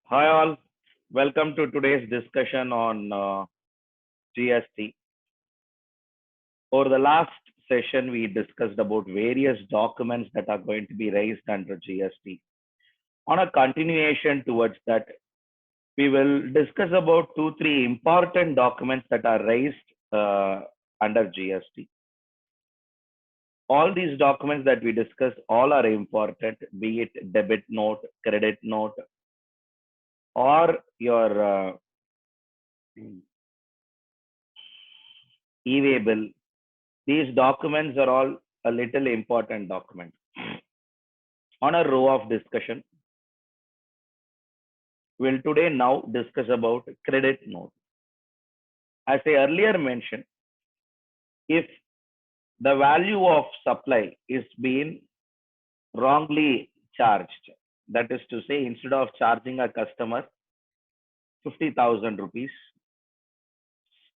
Hi all, welcome to today's discussion on GST. Over the last session, we discussed about various documents that are going to be raised under GST. On a continuation towards that, we will discuss about two, three important documents that are raised under GST. All these documents that we discuss, all are important, be it debit note, credit note, or your e-way bill. These documents are all a little important document. On a row of discussion, we'll today now discuss about credit note. As I earlier mentioned, if the value of supply is being wrongly charged, that is to say, instead of charging a customer 50,000 rupees,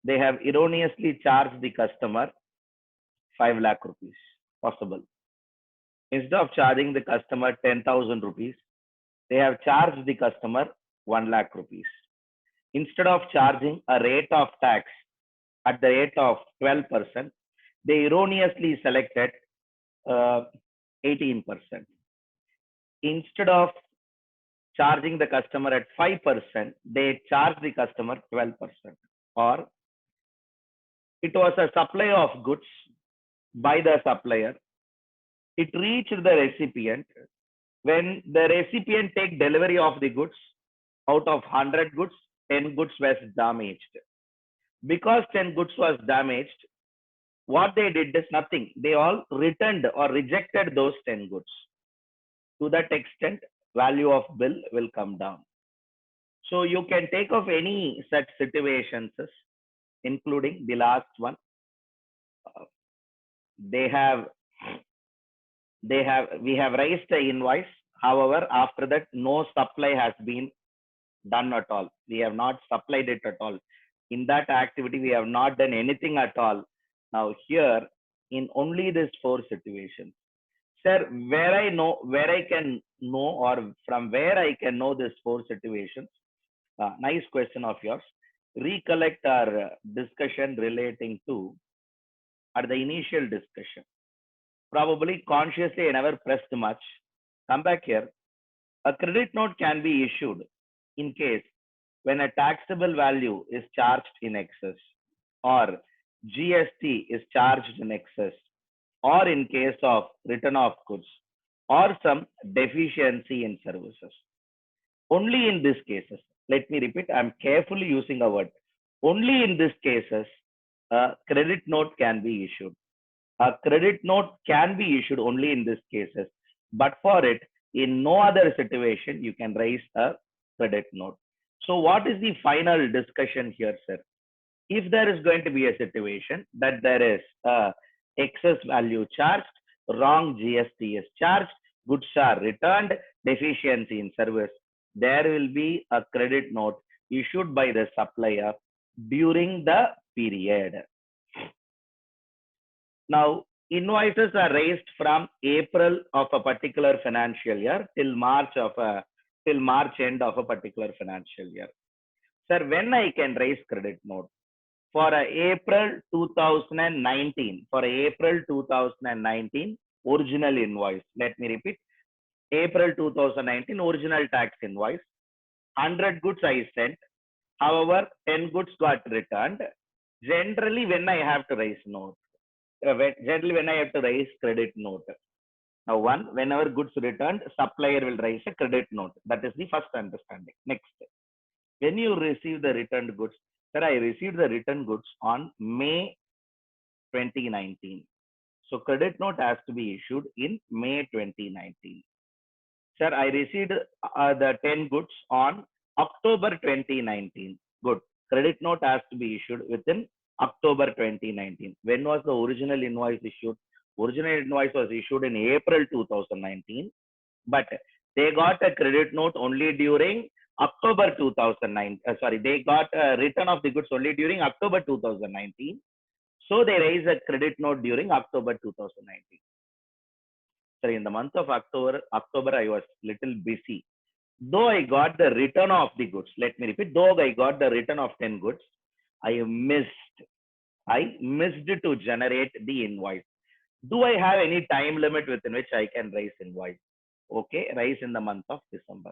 they have erroneously charged the customer 5 lakh rupees. Possible. Instead of charging the customer 10,000 rupees, they have charged the customer 1 lakh rupees. Instead of charging a rate of tax at the rate of 12%, they erroneously selected 18%. Instead of charging the customer at 5%, they charge the customer 12%. Or it was a supply of goods by the supplier. It reached the recipient. When the recipient take delivery of the goods, out of 100 goods, 10 goods was damaged. Because 10 goods was damaged, what they did is nothing. They all returned or rejected those 10 goods. To that extent, value of bill will come down. So you can take of any such situations, including the last one. We have raised the invoice. However, after that, no supply has been done at all. We have not supplied it at all. In that activity, we have not done anything at all. Now here, in only these 4 situations, sir, where I can know, or from where I can know these 4 situations? Nice question of yours. Recollect our discussion relating to at the initial discussion. Probably consciously I never pressed much. Come back here. A credit note can be issued in case when a taxable value is charged in excess, or GST is charged in excess, or in case of return of goods, or some deficiency in services. Only in these cases, let me repeat, I'm carefully using a word. Only in these cases, a credit note can be issued. A credit note can be issued only in these cases, but for it, in no other situation, you can raise a credit note. So what is the final discussion here, sir? If there is going to be a situation that there is a excess value charged, wrong GST is charged, goods are returned, deficiency in service, there will be a credit note issued by the supplier during the period. Now, invoices are raised from April of a particular financial year till March end of a particular financial year. Sir, when I can raise credit note? For April 2019, original invoice. Let me repeat. April 2019 original tax invoice. 100 goods I sent. However, 10 goods got returned. Generally, when I have to raise note, when I have to raise credit note. Now, whenever goods returned, supplier will raise a credit note. That is the first understanding. Next, when you receive the returned goods, sir, I received the return goods on May 2019. So credit note has to be issued in May 2019. Sir, I received the 10 goods on October 2019. Good. Credit note has to be issued within October 2019. When was the original invoice issued? Original invoice was issued in April 2019, but they got a credit note only during October 2009. They got a return of the goods only during October 2019. So they raised a credit note during October 2019. Sorry, in the month of October I was little busy. Though I got the return of the goods, let me repeat, though I got the return of 10 goods, I missed to generate the invoice. Do I have any time limit within which I can raise invoice? Okay, raise in the month of December.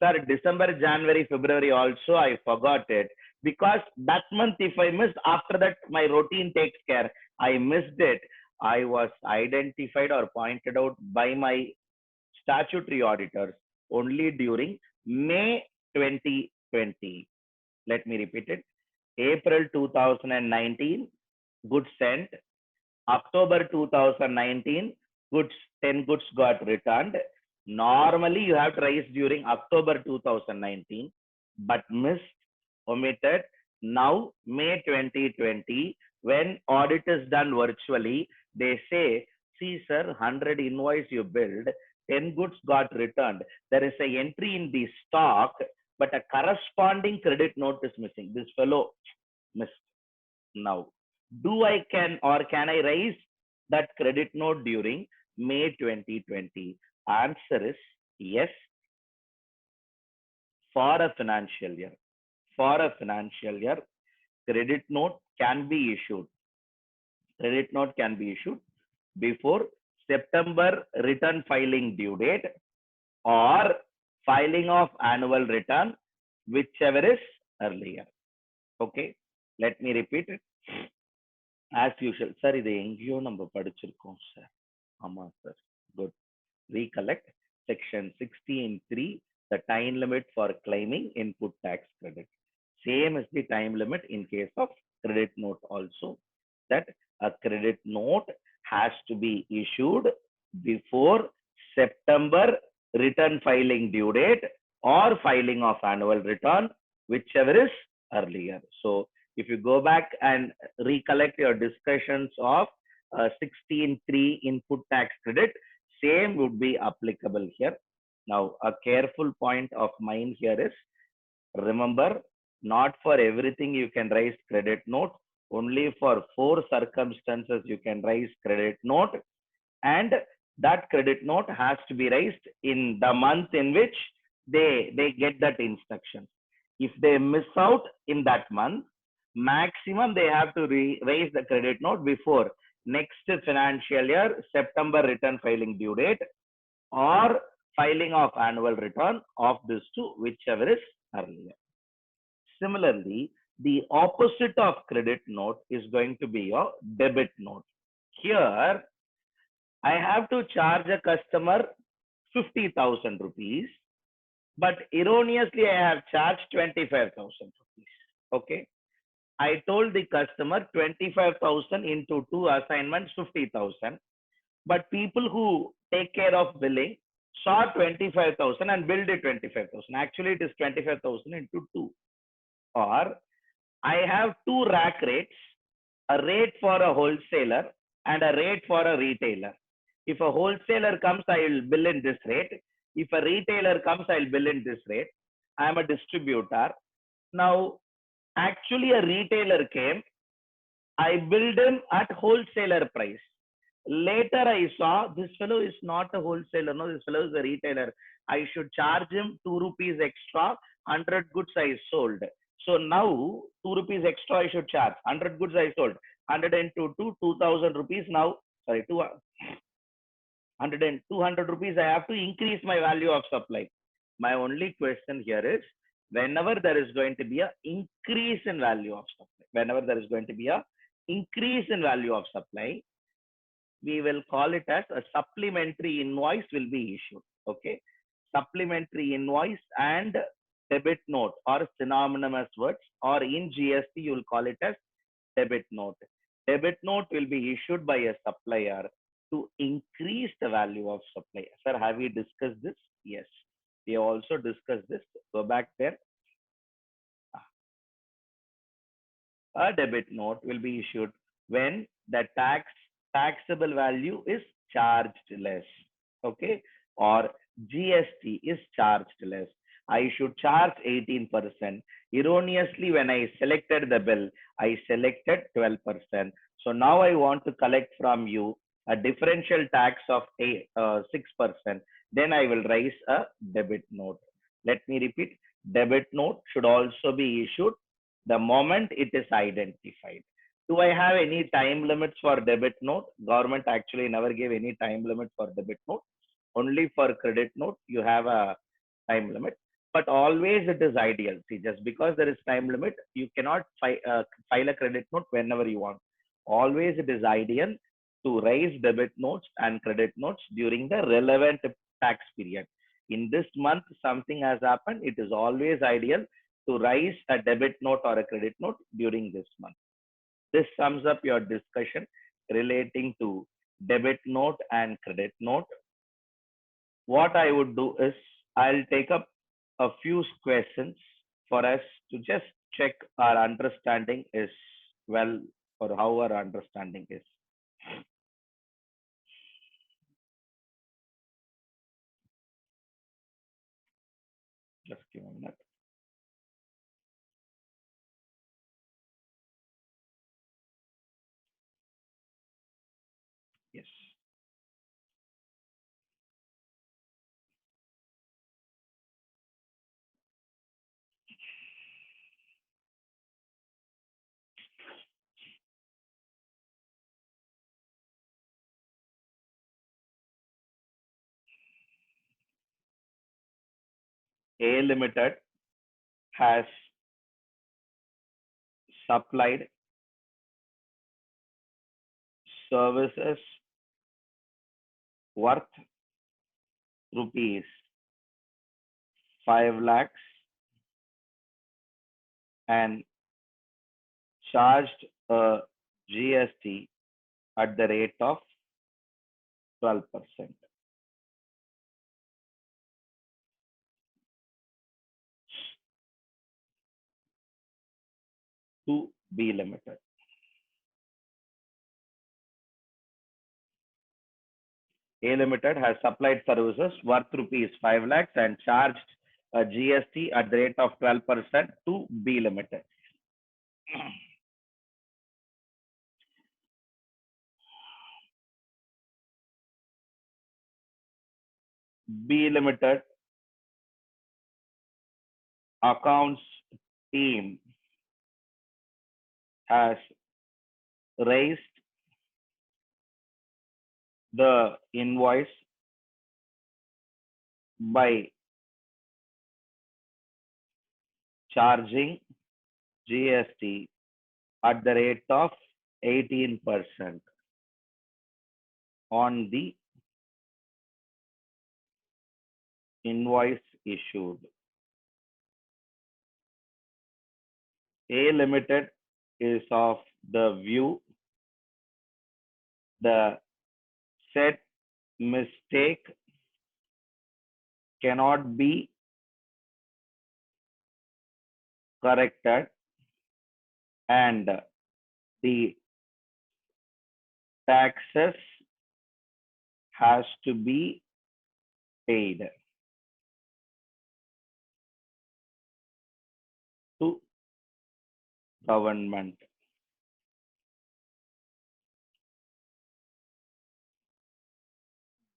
Sir, December, January, February also I forgot it because that month if I missed, after that my routine takes care. I missed it. I was identified or pointed out by my statutory auditors only during May 2020. Let me repeat it. April 2019, goods sent. October 2019, goods 10 goods got returned. Normally, you have to raise during October 2019, but missed, omitted. Now, May 2020, when audit is done virtually, they say, see, sir, 100 invoice you billed, 10 goods got returned. There is a entry in the stock, but a corresponding credit note is missing. This fellow missed. Now, do I can I raise that credit note during May 2020? Answer is yes, for a financial year. For a financial year, credit note can be issued. Credit note can be issued before September return filing due date or filing of annual return, whichever is earlier. Okay, let me repeat it. As usual, sir, இது எங்கேயோ நம்ம படிச்சிருக்கோம் sir. ஆமா sir. Good. Recollect section 16(3), the time limit for claiming input tax credit. Same as the time limit in case of credit note also, that a credit note has to be issued before September return filing due date or filing of annual return, whichever is earlier. So if you go back and recollect your discussions of 16(3) input tax credit, same would be applicable here. Now, a careful point of mine here is, remember, not for everything you can raise credit note. Only for 4 circumstances you can raise credit note, and that credit note has to be raised in the month in which they get that instruction. If they miss out in that month, maximum they have to raise the credit note before next financial year September return filing due date or filing of annual return of this two, whichever is earlier. Similarly, the opposite of credit note is going to be your debit note. Here, I have to charge a customer 50,000 rupees, but erroneously I have charged 25,000 rupees. Okay. I told the customer 25,000 into 2 assignments, 50,000. But people who take care of billing saw 25,000 and billed it 25,000. Actually, it is 25,000 into 2. Or I have 2 rack rates, a rate for a wholesaler and a rate for a retailer. If a wholesaler comes, I will bill in this rate. If a retailer comes, I will bill in this rate. I am a distributor. Now, actually a retailer came, I billed him at wholesaler price. Later I saw this fellow is not a wholesaler, no, this fellow is a retailer. I should charge him 2 rupees extra, 100 goods I sold. So now 2 rupees extra I should charge, 100 goods I sold, 100 into 2, 2,000 rupees. Now, sorry, 200 rupees I have to increase my value of supply. My only question here is, whenever there is going to be an increase in value of supply, we will call it as a supplementary invoice will be issued. Okay. Supplementary invoice and debit note are synonymous words, or in GST you will call it as debit note. Debit note will be issued by a supplier to increase the value of supply. Sir, have we discussed this? Yes. We also discussed this. Go back there. A debit note will be issued when the taxable value is charged less. Okay. Or GST is charged less. I should charge 18%. Erroneously, when I selected the bill, I selected 12%. So now I want to collect from you a differential tax of 6%. Then I will raise a debit note. Let me repeat. Debit note should also be issued the moment it is identified. Do I have any time limits for debit note? Government actually never gave any time limit for debit note. Only for credit note, you have a time limit. But always it is ideal. See, just because there is time limit, you cannot file a credit note whenever you want. Always it is ideal to raise debit notes and credit notes during the relevant tax period. In this month, something has happened. It is always ideal to raise a debit note or a credit note during this month. This sums up your discussion relating to debit note and credit note. What I would do is I'll take up a few questions for us to just check our understanding is well, or how our understanding is. Just give me a minute. Yes. A Limited has supplied services worth rupees 5 lakhs and charged a GST at the rate of 12%. To B Limited. A Limited has supplied services worth rupees 5 lakhs and charged a GST at the rate of 12% to B Limited. B Limited accounts team has raised the invoice by charging GST at the rate of 18% on the invoice issued. A Limited is of the view the said mistake cannot be corrected and the taxes has to be paid to government.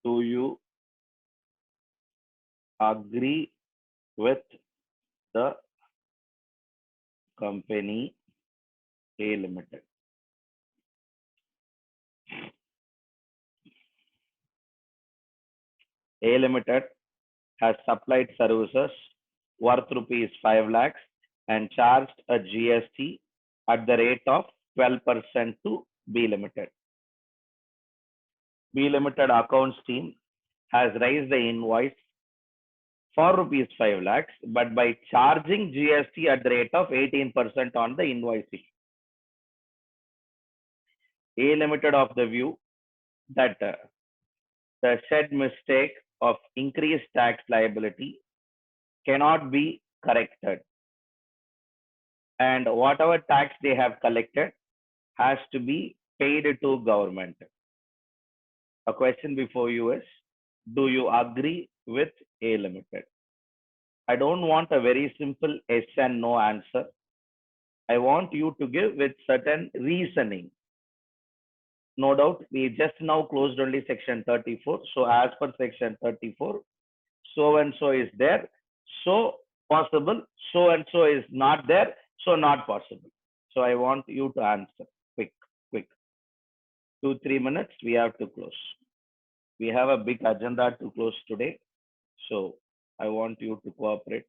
Do you agree with the company A Limited? A Limited has supplied services worth rupees 5 lakhs and charged a GST at the rate of 12% to B Limited. B Limited accounts team has raised the invoice for rupees 5 lakhs, but by charging GST at the rate of 18% on the invoice. A Limited of the view that the said mistake of increased tax liability cannot be corrected, and whatever tax they have collected has to be paid to government. A question before you is, do you agree with A Limited? I don't want a very simple yes and no answer. I want you to give with certain reasoning. No doubt, we just now closed only section 34. So as per section 34, so and so is there. So possible. So and so is not there. So not possible. So I want you to answer. Quick, quick. 2, 3 minutes. We have to close. We have a big agenda to close today. So I want you to cooperate.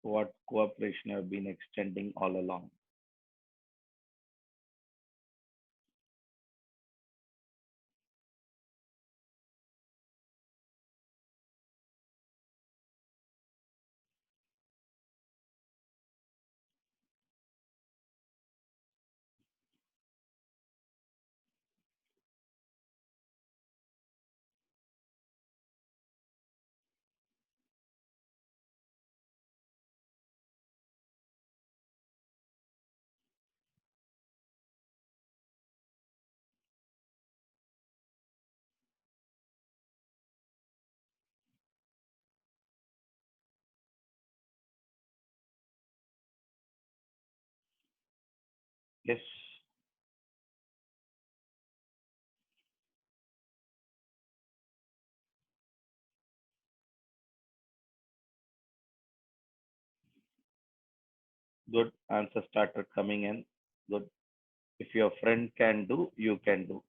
What cooperation have been extending all along. Yes. Good. Answer started coming in. Good. If your friend can do, you can do.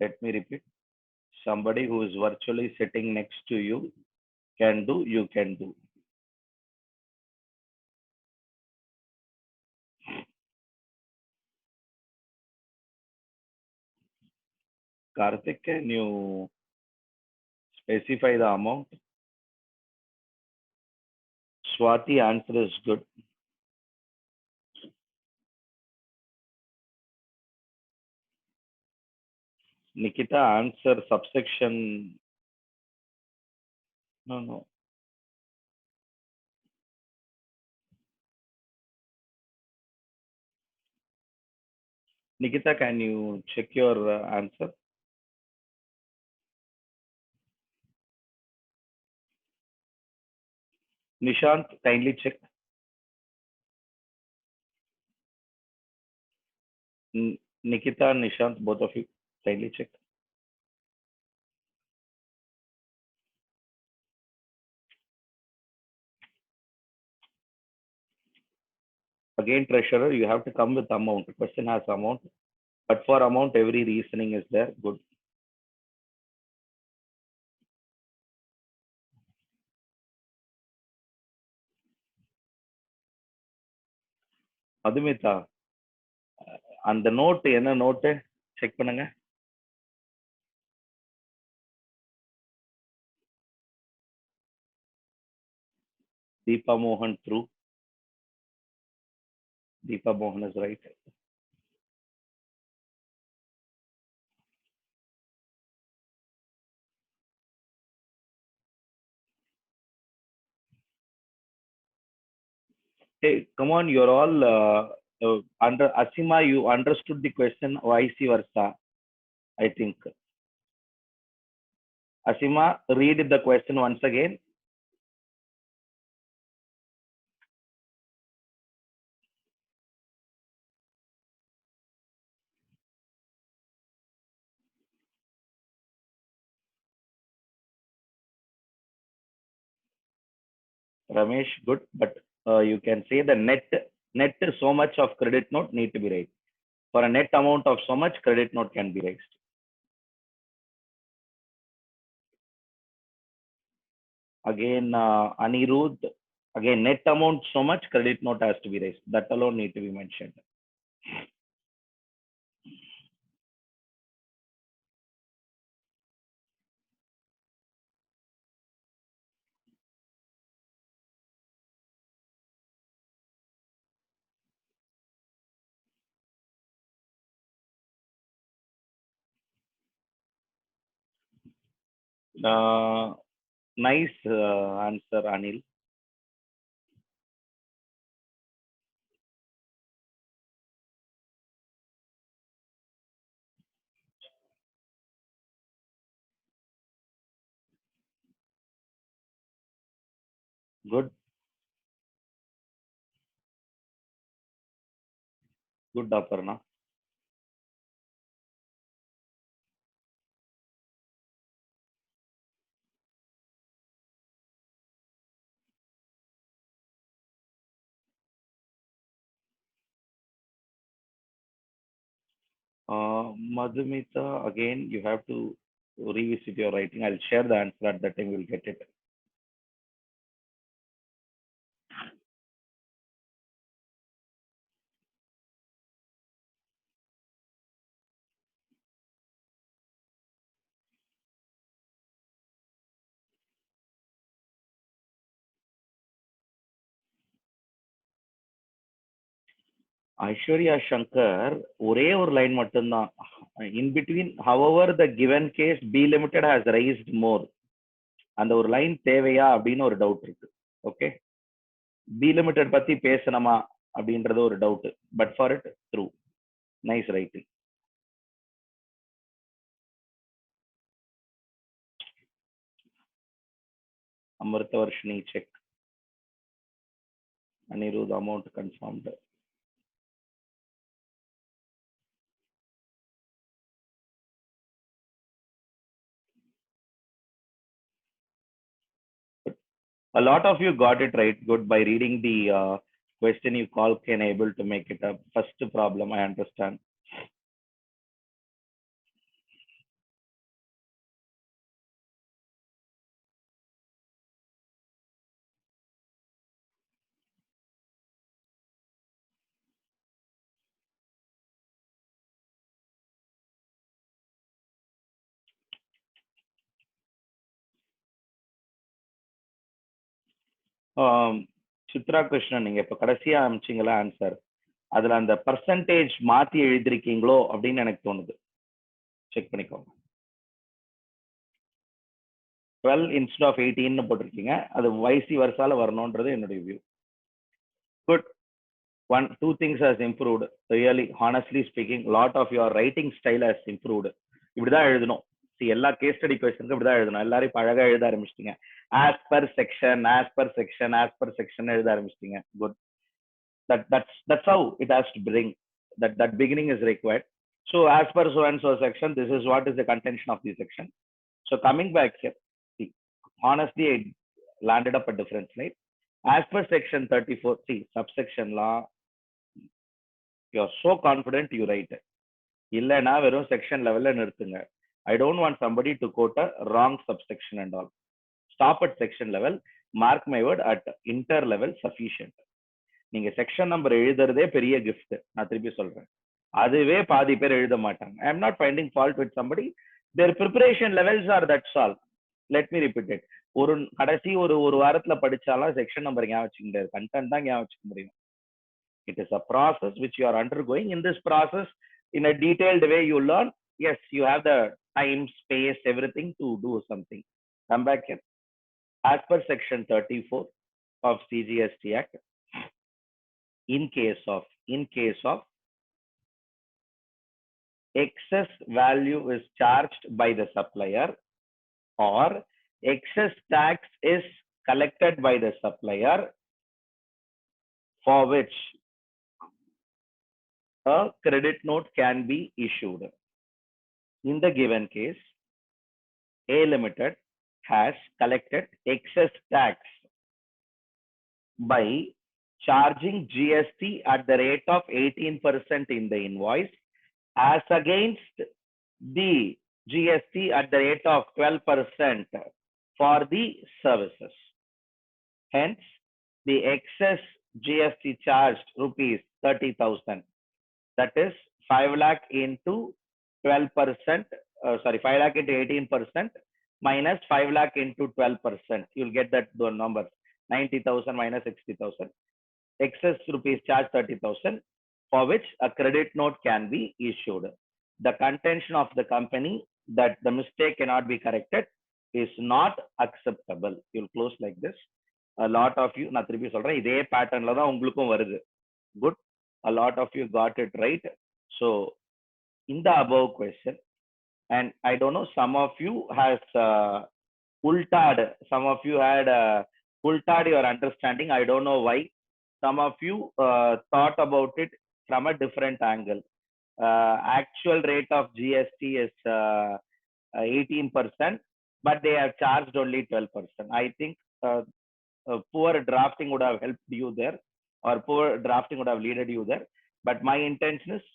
Let me repeat. Somebody who is virtually sitting next to you can do, you can do. Karthik, can you specify the amount? Swati answer is good. Nikita answer subsection. No, no. Nikita, can you check your answer? Nishant, kindly check. Nikita, Nishant, both of you, kindly check. Again, treasurer, you have to come with amount. The question has amount, but for amount, every reasoning is there. Good. Madhumita, அந்த note என்ன note check பண்ணுங்க. Deepa Mohan through. Deepa Mohan is right. Hey, come on, you're all under Asima. You understood the question, vice versa. I think. Asima, read the question once again. Ramesh, good, but you can say the net so much of credit note need to be raised. For a net amount of so much, credit note can be raised. Again, Anirudh, again, net amount so much, credit note has to be raised. That alone need to be mentioned. Uh, nice answer, Anil. Good, good, Aparna. Madhumita, again you have to revisit your writing. I'll share the answer at that time. You'll get it. Aishwarya Shankar ஒரே ஒரு line மட்டும்தான். In between however the given case B limited has raised more, அந்த ஒரு line தேவையா அப்படின்னு ஒரு doubt இருக்கு. Okay, B limited பத்தி பேசணுமா அப்படின்றது ஒரு doubt. But for it through nice writing. Amritavarshini check. Anirudh amount confirmed. A lot of you got it right. Good. By reading the question, you call can able to make it up. First problem, I understand. Chitra Krishnan, நீங்க இப்ப கடைசியா அமிச்சிங்களா answer, அதுல அந்த percentage மாத்தி எழுதிருக்கீங்களோ அப்படின்னு எனக்கு தோணுது. Check பண்ணிக்கோங்க. 12 instead of 18 போட்டிருக்கீங்க. அது வைசி வருஷால வரணும்ன்றது என்னுடைய view. Good. Two things has improved. Really, honestly speaking, lot of your writing style has improved. இப்படிதான் எழுதணும். எல்லா கேஸ் ஸ்டடி கொஸ்டினுக்கு இப்படிதான் எழுதணும். எல்லாரும் இப்ப அழகா எழுத ஆரம்பிச்சிட்டீங்க. As per section, as per section, as per section எழுத ஆரம்பிச்சிட்டீங்க. Good. That's how it has to bring. That beginning is required. So as per so and so section, this is what is the contention of the section. So coming back here, see, honestly, I landed up a different slide. As per section 34, see, subsection law, you are so confident you write it. இல்லைன்னா வெறும் section லெவல்ல நிறுத்துங்க. I don't want somebody to quote a wrong subsection and all. Stop at section level. Mark my word, at inter level sufficient. நீங்க section number எழுதுறதே பெரிய gift. நான் திருப்பி சொல்றேன், அதுவே பாதி பேர் எழுத மாட்டாங்க. I am not finding fault with somebody. Their preparation levels are that's all. Let me repeat it. ஒரு கடைசி ஒரு வாரத்துல படிச்சாலும் செக்ஷன் நம்பர் ஞாபகம் வச்சுக்க முடியாது, கண்டென்ட் தான் ஞாபகம் வச்சுக்க முடியும். It is a process which you are undergoing. In this process, in a detailed way, you learn. Yes, you have the time, space, everything to do something. Come back here. As per section 34 of CGST Act, in case of excess value is charged by the supplier or excess tax is collected by the supplier, for which a credit note can be issued. In the given case, A Limited has collected excess tax by charging GST at the rate of 18% in the invoice, as against the GST at the rate of 12% for the services. Hence, the excess GST charged rupees 30,000. That is 5 lakh into 12%. 5 lakh into 18% minus 5 lakh into 12%. You'll get that the numbers. 90,000 minus 60,000. Excess rupees charge 30,000, for which a credit note can be issued. The contention of the company that the mistake cannot be corrected is not acceptable. You'll close like this. A lot of you, நான் திருப்பி சொல்றேன், இதே பேட்டர்ன்ல தான் உங்களுக்கும் வருது. Good. A lot of you got it right. So in the above question, and I don't know, some of you has ultad, some of you had ultad your understanding. I don't know why. Some of you thought about it from a different angle. Actual rate of GST is 18%, but they have charged only 12%. I think poor drafting would have helped you there, or poor drafting would have led you there. But my intention is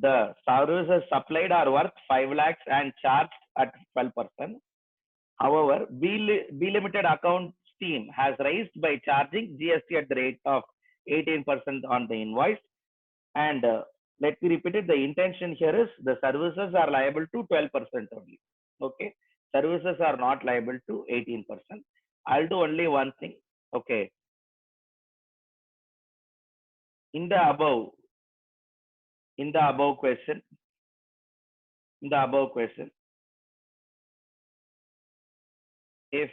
the services supplied are worth 5 lakhs and charged at 12%. However, B Limited accounts team has raised by charging GST at the rate of 18% on the invoice. And let me repeat it. The intention here is the services are liable to 12% only. Okay. Services are not liable to 18%. I'll do only one thing. Okay. In the above, in the above question, in the above question, if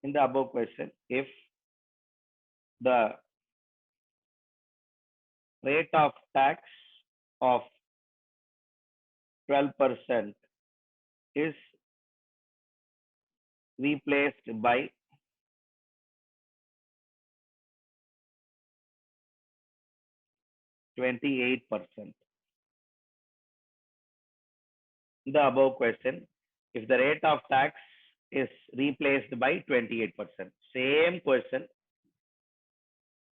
in the above question, if the rate of tax of 12% is replaced by 28%. In the above question, if the rate of tax is replaced by 28%. Same question.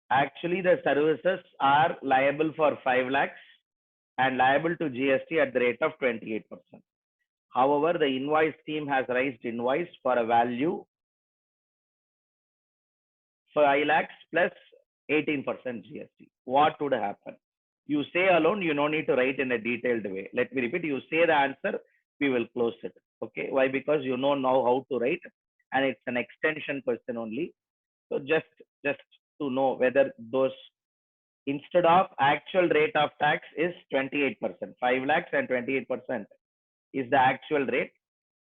Actually, the services are liable for 5 lakhs and liable to GST at the rate of 28%. However, the invoice team has raised invoice for a value 5 lakhs plus 18% GST. What would happen? You say alone, you no need to write in a detailed way. Let me repeat. You say the answer, we will close it. Okay. Why? Because you know now how to write, and it's an extension question only. So just to know whether those instead of actual rate of tax is 28%, 5 lakhs and 28% is the actual rate.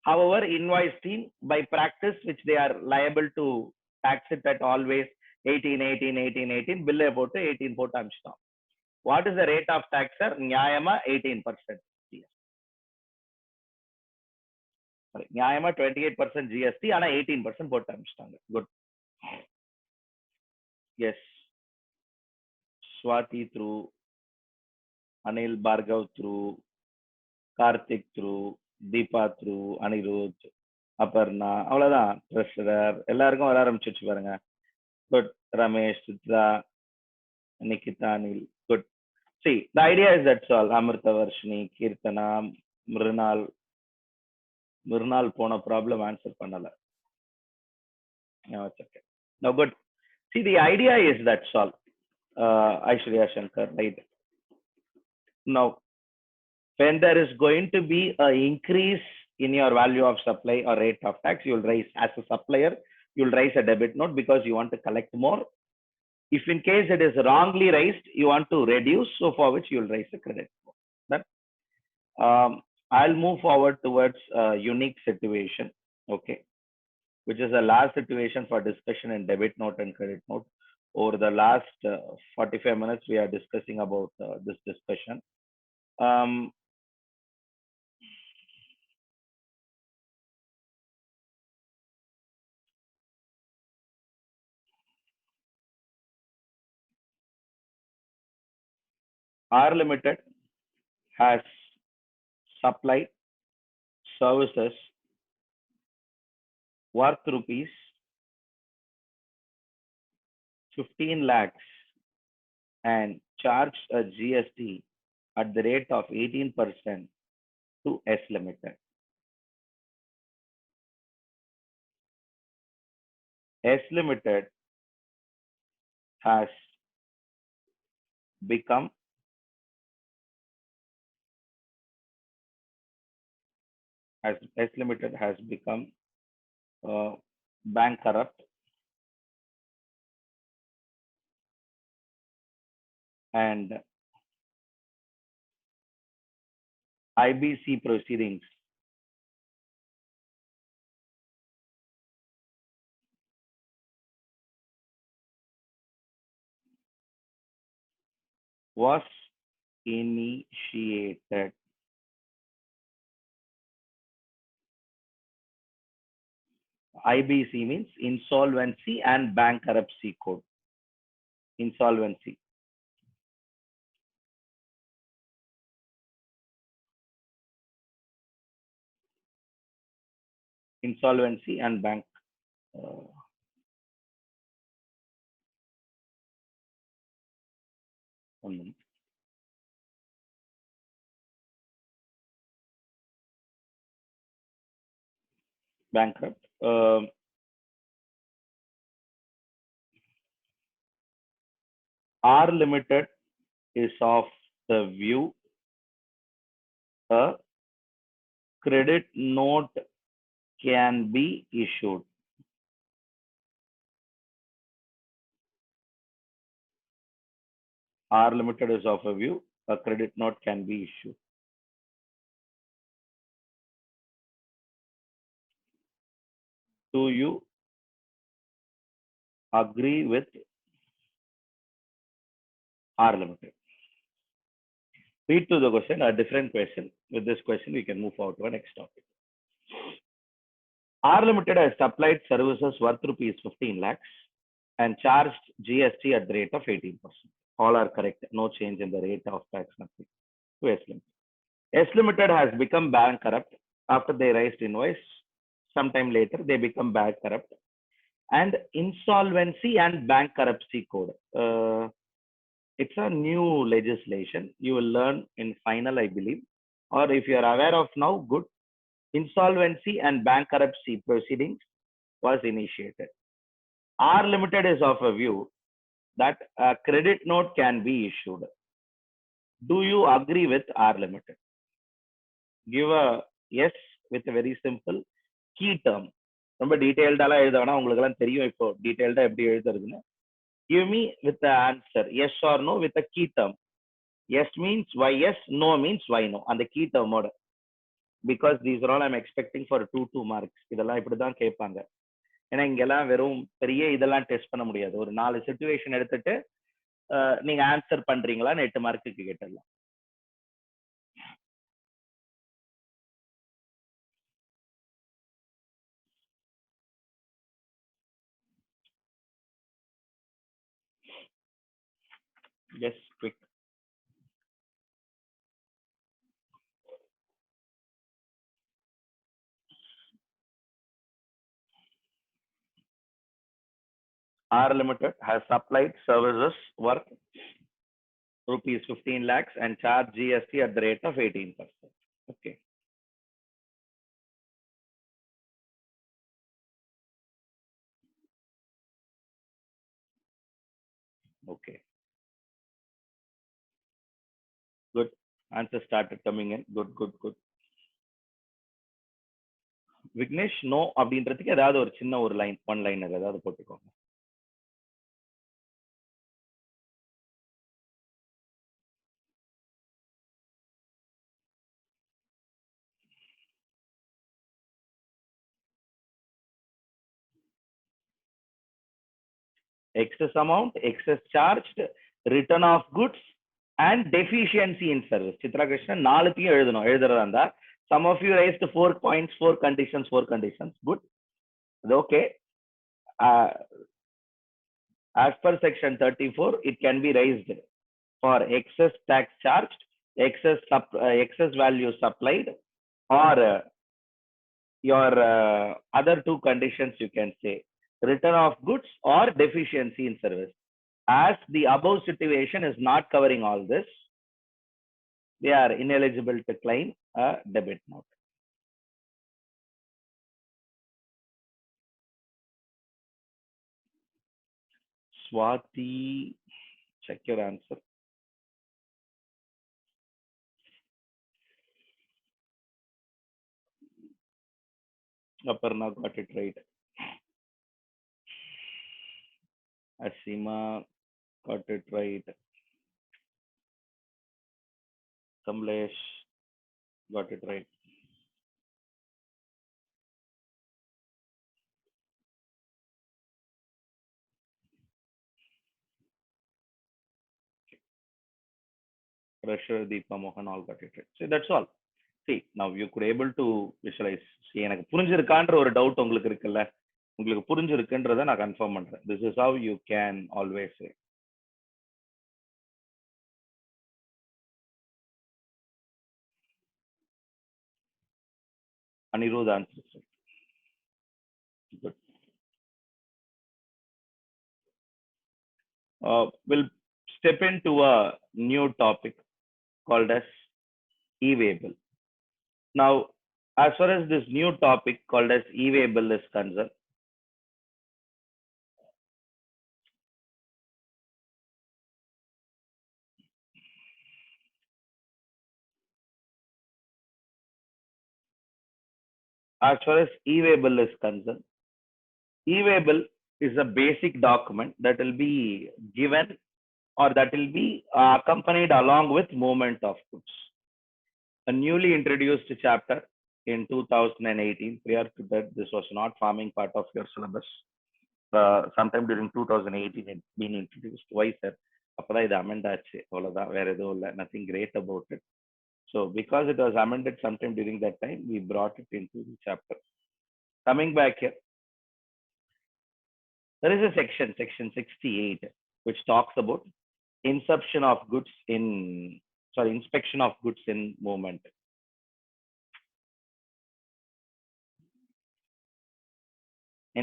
However, invoice team by practice, which they are liable to tax it at always 18, 18, 18, 18, bill about 18 போட்டு What is the rate of tax, sir? Nyayama 18%. Sorry, Nyayama 28% GST, and 18% போட்டு அனுப்பிச்சிட்டாங்க. Good. Yes. Swati through, Anil Bhargav through, Karthik through, Deepa through, Anirudh, Aparna, அவ்வளவுதான். Treasurer எல்லாருக்கும் வர ஆரம்பிச்சிச்சு பாருங்க. Good. Ramesh, Chitra, Nikita, Anil. Good. See, the idea is that's all. Amrita Varshini, Kirtana, Mrinal போன problem answer பண்ணல. No, it's okay. Now good. See, the idea is that's all. Aishwarya Shankar, right? Now, when there is going to be an increase in your value of supply or rate of tax, you will raise as a supplier, you will raise a debit note because you want to collect more. If in case it is wrongly raised, you want to reduce, so for which you will raise a credit note. But I'll move forward towards a unique situation, okay, which is the last situation for discussion in debit note and credit note. Over the last 45 minutes, we are discussing about this discussion. R Limited has supplied services worth rupees 15 lakhs and charged a GST at the rate of 18% to S Limited. S Limited has become bankrupt and IBC proceedings was initiated. IBC means insolvency and bankruptcy code. Insolvency. Insolvency and 1 minute. Bankrupt. R Limited is of the view a credit note can be issued. R Limited is of a view a credit note can be issued. Do you agree with R Limited? Read to the question, a different question. With this question, we can move forward to our next topic. R Limited has supplied services worth rupees 15 lakhs and charged GST at the rate of 18%. All are correct. No change in the rate of tax, nothing. To S Limited. S Limited has become bankrupt after they raised invoice. Sometime later, they become bankrupt. And insolvency and bankruptcy code. It's a new legislation. You will learn in final, I believe. Or if you are aware of now, good. Insolvency and bankruptcy proceedings was initiated. R Limited is of a view that a credit note can be issued. Do you agree with R Limited? Give a yes with a very simple key term. ரொம்ப டீடைல்டாலாம் எழுத வேணாம், உங்களுக்கு எல்லாம் தெரியும் இப்போ டீடைல்டா எப்படி எழுதுறதுன்னு. Give me with the answer yes or no with a key term. Yes means why yes, no means why no. அந்த key term ஓட. Because these are all I'm expecting for 2 marks. இதெல்லாம் இப்படி தான் கேட்பாங்க. ஏன்னா இங்கெல்லாம் வெறும் பெரிய இதெல்லாம் டெஸ்ட் பண்ண முடியாது. ஒரு 4 சிச்சுவேஷன் எடுத்துட்டு நீங்க ஆன்சர் பண்றீங்களான்னு 8 மார்க்குக்கு கேட்டுடலாம். Yes, quick. R Limited has supplied services worth rupees 15 lakhs and charged GST at the rate of 18%. Okay. Okay. Good. Answer started coming in. Good, good, good. Vignesh no அப்படின்றதுக்கு ஏதாவது ஒரு சின்ன ஒரு லைன், ஒன் லைனர் ஏதாவது போட்டுக்கோங்க. Excess amount, excess charged, return of goods and deficiency in service. Chitra Krishnan நாலுத்தையும் எழுதணும். எழுதுறதா இருந்தா some of you raised 4 points, 4 conditions, 4 conditions. Good. Okay. As per section 34, it can be raised for excess tax charged, excess value supplied, or your other 2 conditions you can say return of goods or deficiency in service. As the above situation is not covering all this, they are ineligible to claim a debit note. Swati, check your answer. Aparna got it right. Asima got it right. Kamlesh got it right. Pressure, Deepa Mohan all got it right. So that's all. See, now you could able to visualize. See, எனக்கு புரிஞ்சிருக்கான்ற ஒரு doubt உங்களுக்கு இருக்குல்ல, உங்களுக்கு புரிஞ்சிருக்குன்றதை நான் confirm பண்றேன். This is how you can always say. Anirudh answers. Good. We'll step into a new topic called as e-waybill. Now, as far as this new topic called as e-waybill is concerned, as far as e-waybill is concerned, e-waybill is a basic document that will be given or that will be accompanied along with movement of goods. A newly introduced chapter in 2018. Prior to that, this was not forming part of your syllabus. Sometime during 2018, it's been introduced. Why, sir? அப்பதான் இது amend ஆச்சு அவ்வளவுதான் வேற எதுவும் இல்லை nothing great about it. So because it was amended sometime during that time, we brought it into the chapter. Coming back here, there is a section 68, which talks about inspection of goods in movement.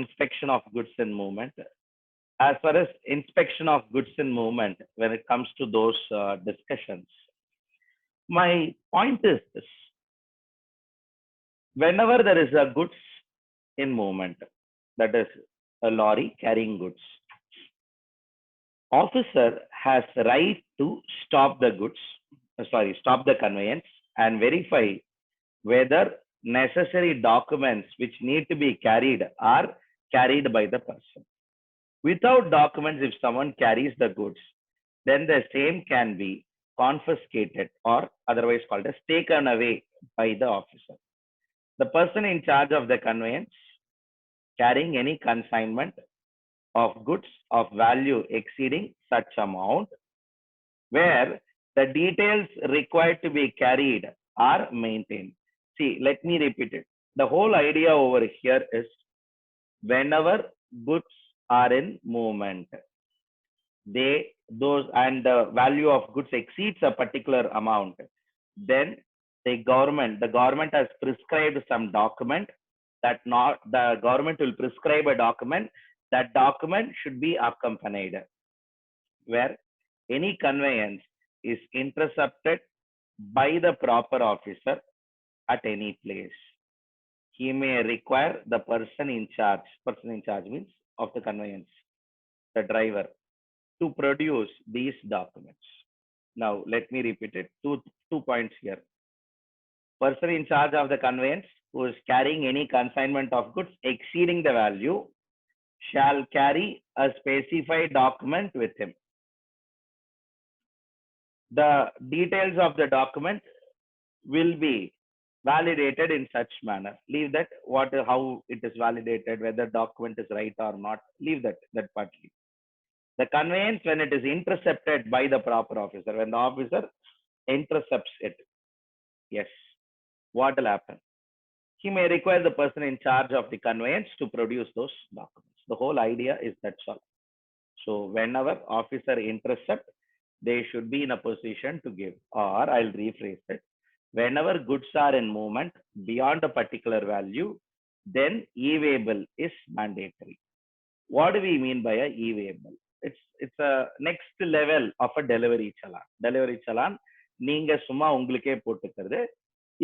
Inspection of goods in movement. As far as inspection of goods in movement, when it comes to those discussions, my point is this: whenever there is a goods in movement, that is a lorry carrying goods, officer has right to stop the conveyance and verify whether necessary documents which need to be carried are carried by the person. Without documents, if someone carries the goods, then the same can be confiscated or otherwise called as taken away by the officer. The person in charge of the conveyance carrying any consignment of goods of value exceeding such amount, where the details required to be carried are maintained. See, let me repeat it. The whole idea over here is whenever goods are in movement, and the value of goods exceeds a particular amount, then the government has prescribed some document that not the government will prescribe a document. That document should be accompanied, where any conveyance is intercepted by the proper officer at any place. He may require the person in charge means of the conveyance, the driver, to produce these documents. Now, let me repeat it. Two points here. Person in charge of the conveyance who is carrying any consignment of goods exceeding the value shall carry a specified document with him. The details of the document will be validated in such manner. Leave that how it is validated, whether document is right or not. Leave that part. The conveyance, when it is intercepted by the proper officer, when the officer intercepts it, yes, what will happen? He may require the person in charge of the conveyance to produce those documents. The whole idea is that's all. So whenever officer intercept, they should be in a position to give, or I'll rephrase it. Whenever goods are in movement beyond a particular value, then e-waybill is mandatory. What do we mean by a e-waybill? It's a next level of a delivery challan. Delivery challan நீங்க சும்மா உங்களுக்கே போட்டுக்கிறது.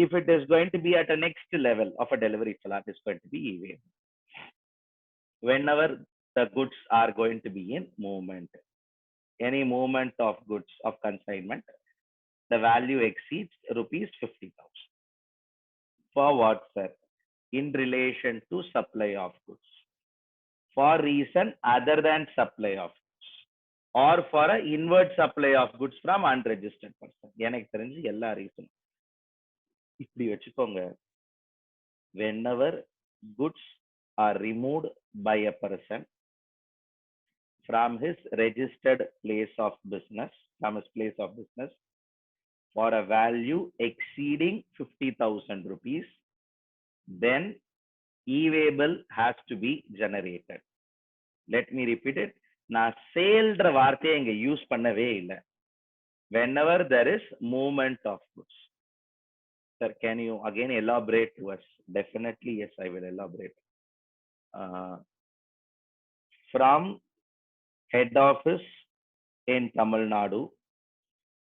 If it is going to be at a next level of a delivery challan, it's going to be e-waybill. Whenever the goods are going to be in movement, any movement of goods of consignment, the value exceeds rupees 50,000. For what, sir? In relation to supply of goods. For reason other than supply of goods. Or for an inward supply of goods from unregistered person. எனக்கு தெரிஞ்சு எல்லா reason. இப்படி வச்சுக்கோங்க. Whenever goods are removed by a person from his registered place of business, for a value exceeding 50,000 rupees, then e-waybill has to be generated. Let me repeat it. நான் சேல்ன்ற வார்த்தையை இங்க use பண்ணவே இல்லை. Whenever there is movement of goods. Sir, can you again elaborate to us? Definitely, yes, I will elaborate. From head office in Tamil Nadu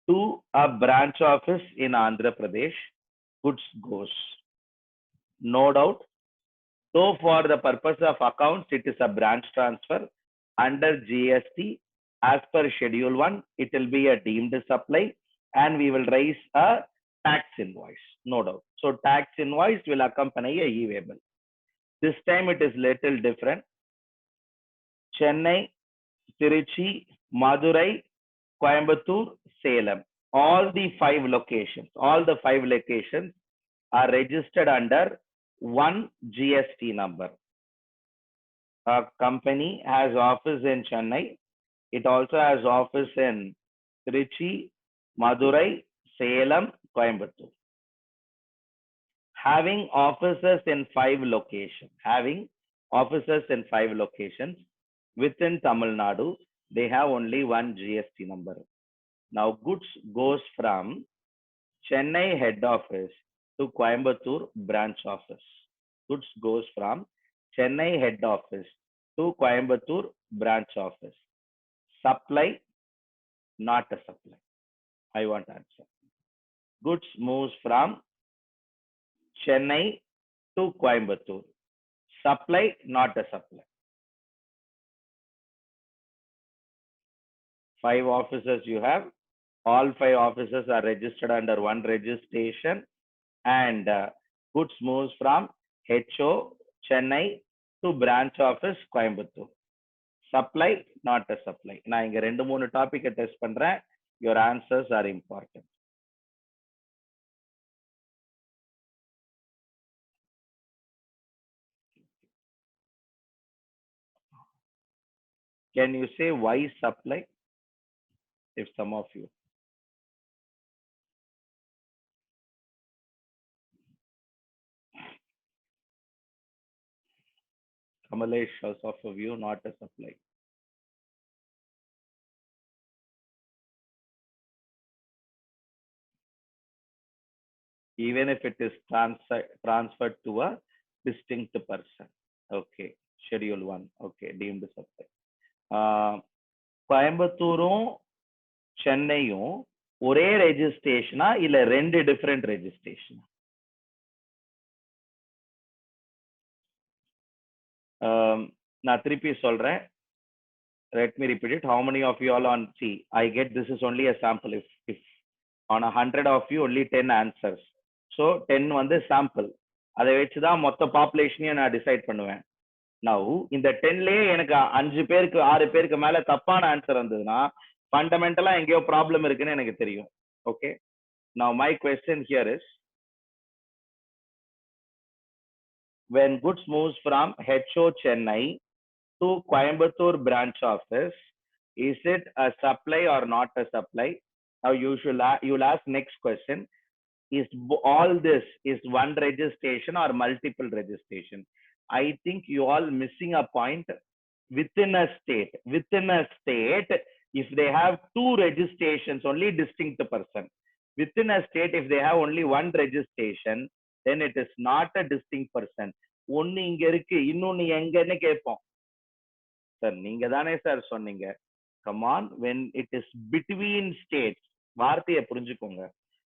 to a branch office in Andhra Pradesh, goods goes. No doubt. So for the purpose of accounts, it is a branch transfer under GST. As per Schedule 1, it will be a deemed supply and we will raise a tax invoice, no doubt. So tax invoice will accompany a e-waybill. This time it is little different. Chennai, Tiruchi, Madurai, Coimbatore, Salem. All the five locations are registered under one GST number. A company has office in Chennai. It also has office in Trichy, Madurai, Salem, Coimbatore. Having offices in five locations within Tamil Nadu, they have only one GST number. Now goods goes from Chennai head office to Coimbatore branch office. Goods goes from Chennai head office to Coimbatore branch office. Supply, not a supply. I want answer. Goods moves from Chennai to Coimbatore. Supply, not a supply. 5 offices you have. All 5 offices are registered under one registration and goods moves from HO Chennai to branch office Coimbatore. Supply, not a supply. நான் இங்க 2-3 topic test பண்றேன். Your answers are important. Can you say why supply? If some of you. Kamalesh shows off a view, not a supply. Even if it is transferred to a distinct person. Okay. Schedule 1. Okay. Deemed supply. கோயம்புத்தூரும் சென்னையும் ஒரே ரெஜிஸ்ட்ரேஷனா இல்ல 2 different ரெஜிஸ்ட்ரேஷனா? நான் திருப்பி சொல்றேன். Let me repeat it. How many of you all on see? I get this is only a sample. If on 100 of you only 10 answers. So 10 வந்து sample. அதை வச்சுதான் மொத்த பாப்புலேஷனையும் நான் டிசைட் பண்ணுவேன். Now இந்த 10லயே எனக்கு 5 பேருக்கு 6 பேருக்கு மேல தப்பான ஆன்சர் வந்ததுன்னா ஃபண்டமெண்டலா எங்கேயோ ப்ராப்ளம் இருக்குன்னு எனக்கு தெரியும். Okay. Now my question here is, when goods moves from HO Chennai to Coimbatore branch office, is it a supply or not a supply? Now you'll ask next question, is all this is one registration or multiple registration? I think you all missing a point. Within a state, if they have 2 registrations, only distinct person. Within a state, if they have only one registration, then it is not a distinct person. ஒன்னு இங்க இருக்கு, இன்னொன்னு எங்கன்னு கேட்போம். Sir நீங்க தானே sir சொன்னீங்க. Come on, when it is between states, வார்த்தையை புரிஞ்சுக்கோங்க.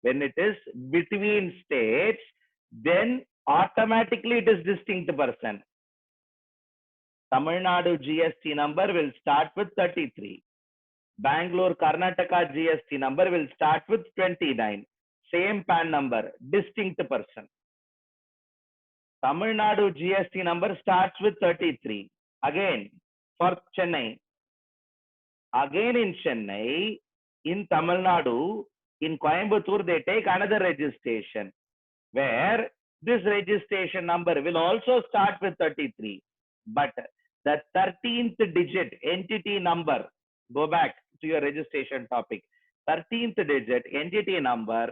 When it is between states, then automatically it is distinct person. Tamil Nadu GST number will start with 33. Bangalore Karnataka GST number will start with 29. Same PAN number, distinct person. Tamil Nadu GST number starts with 33. Again, for Chennai. Again in Chennai, in Tamil Nadu, in Coimbatore, they take another registration where this registration number will also start with 33. But the 13th digit entity number, go back to your registration topic, 13th digit entity number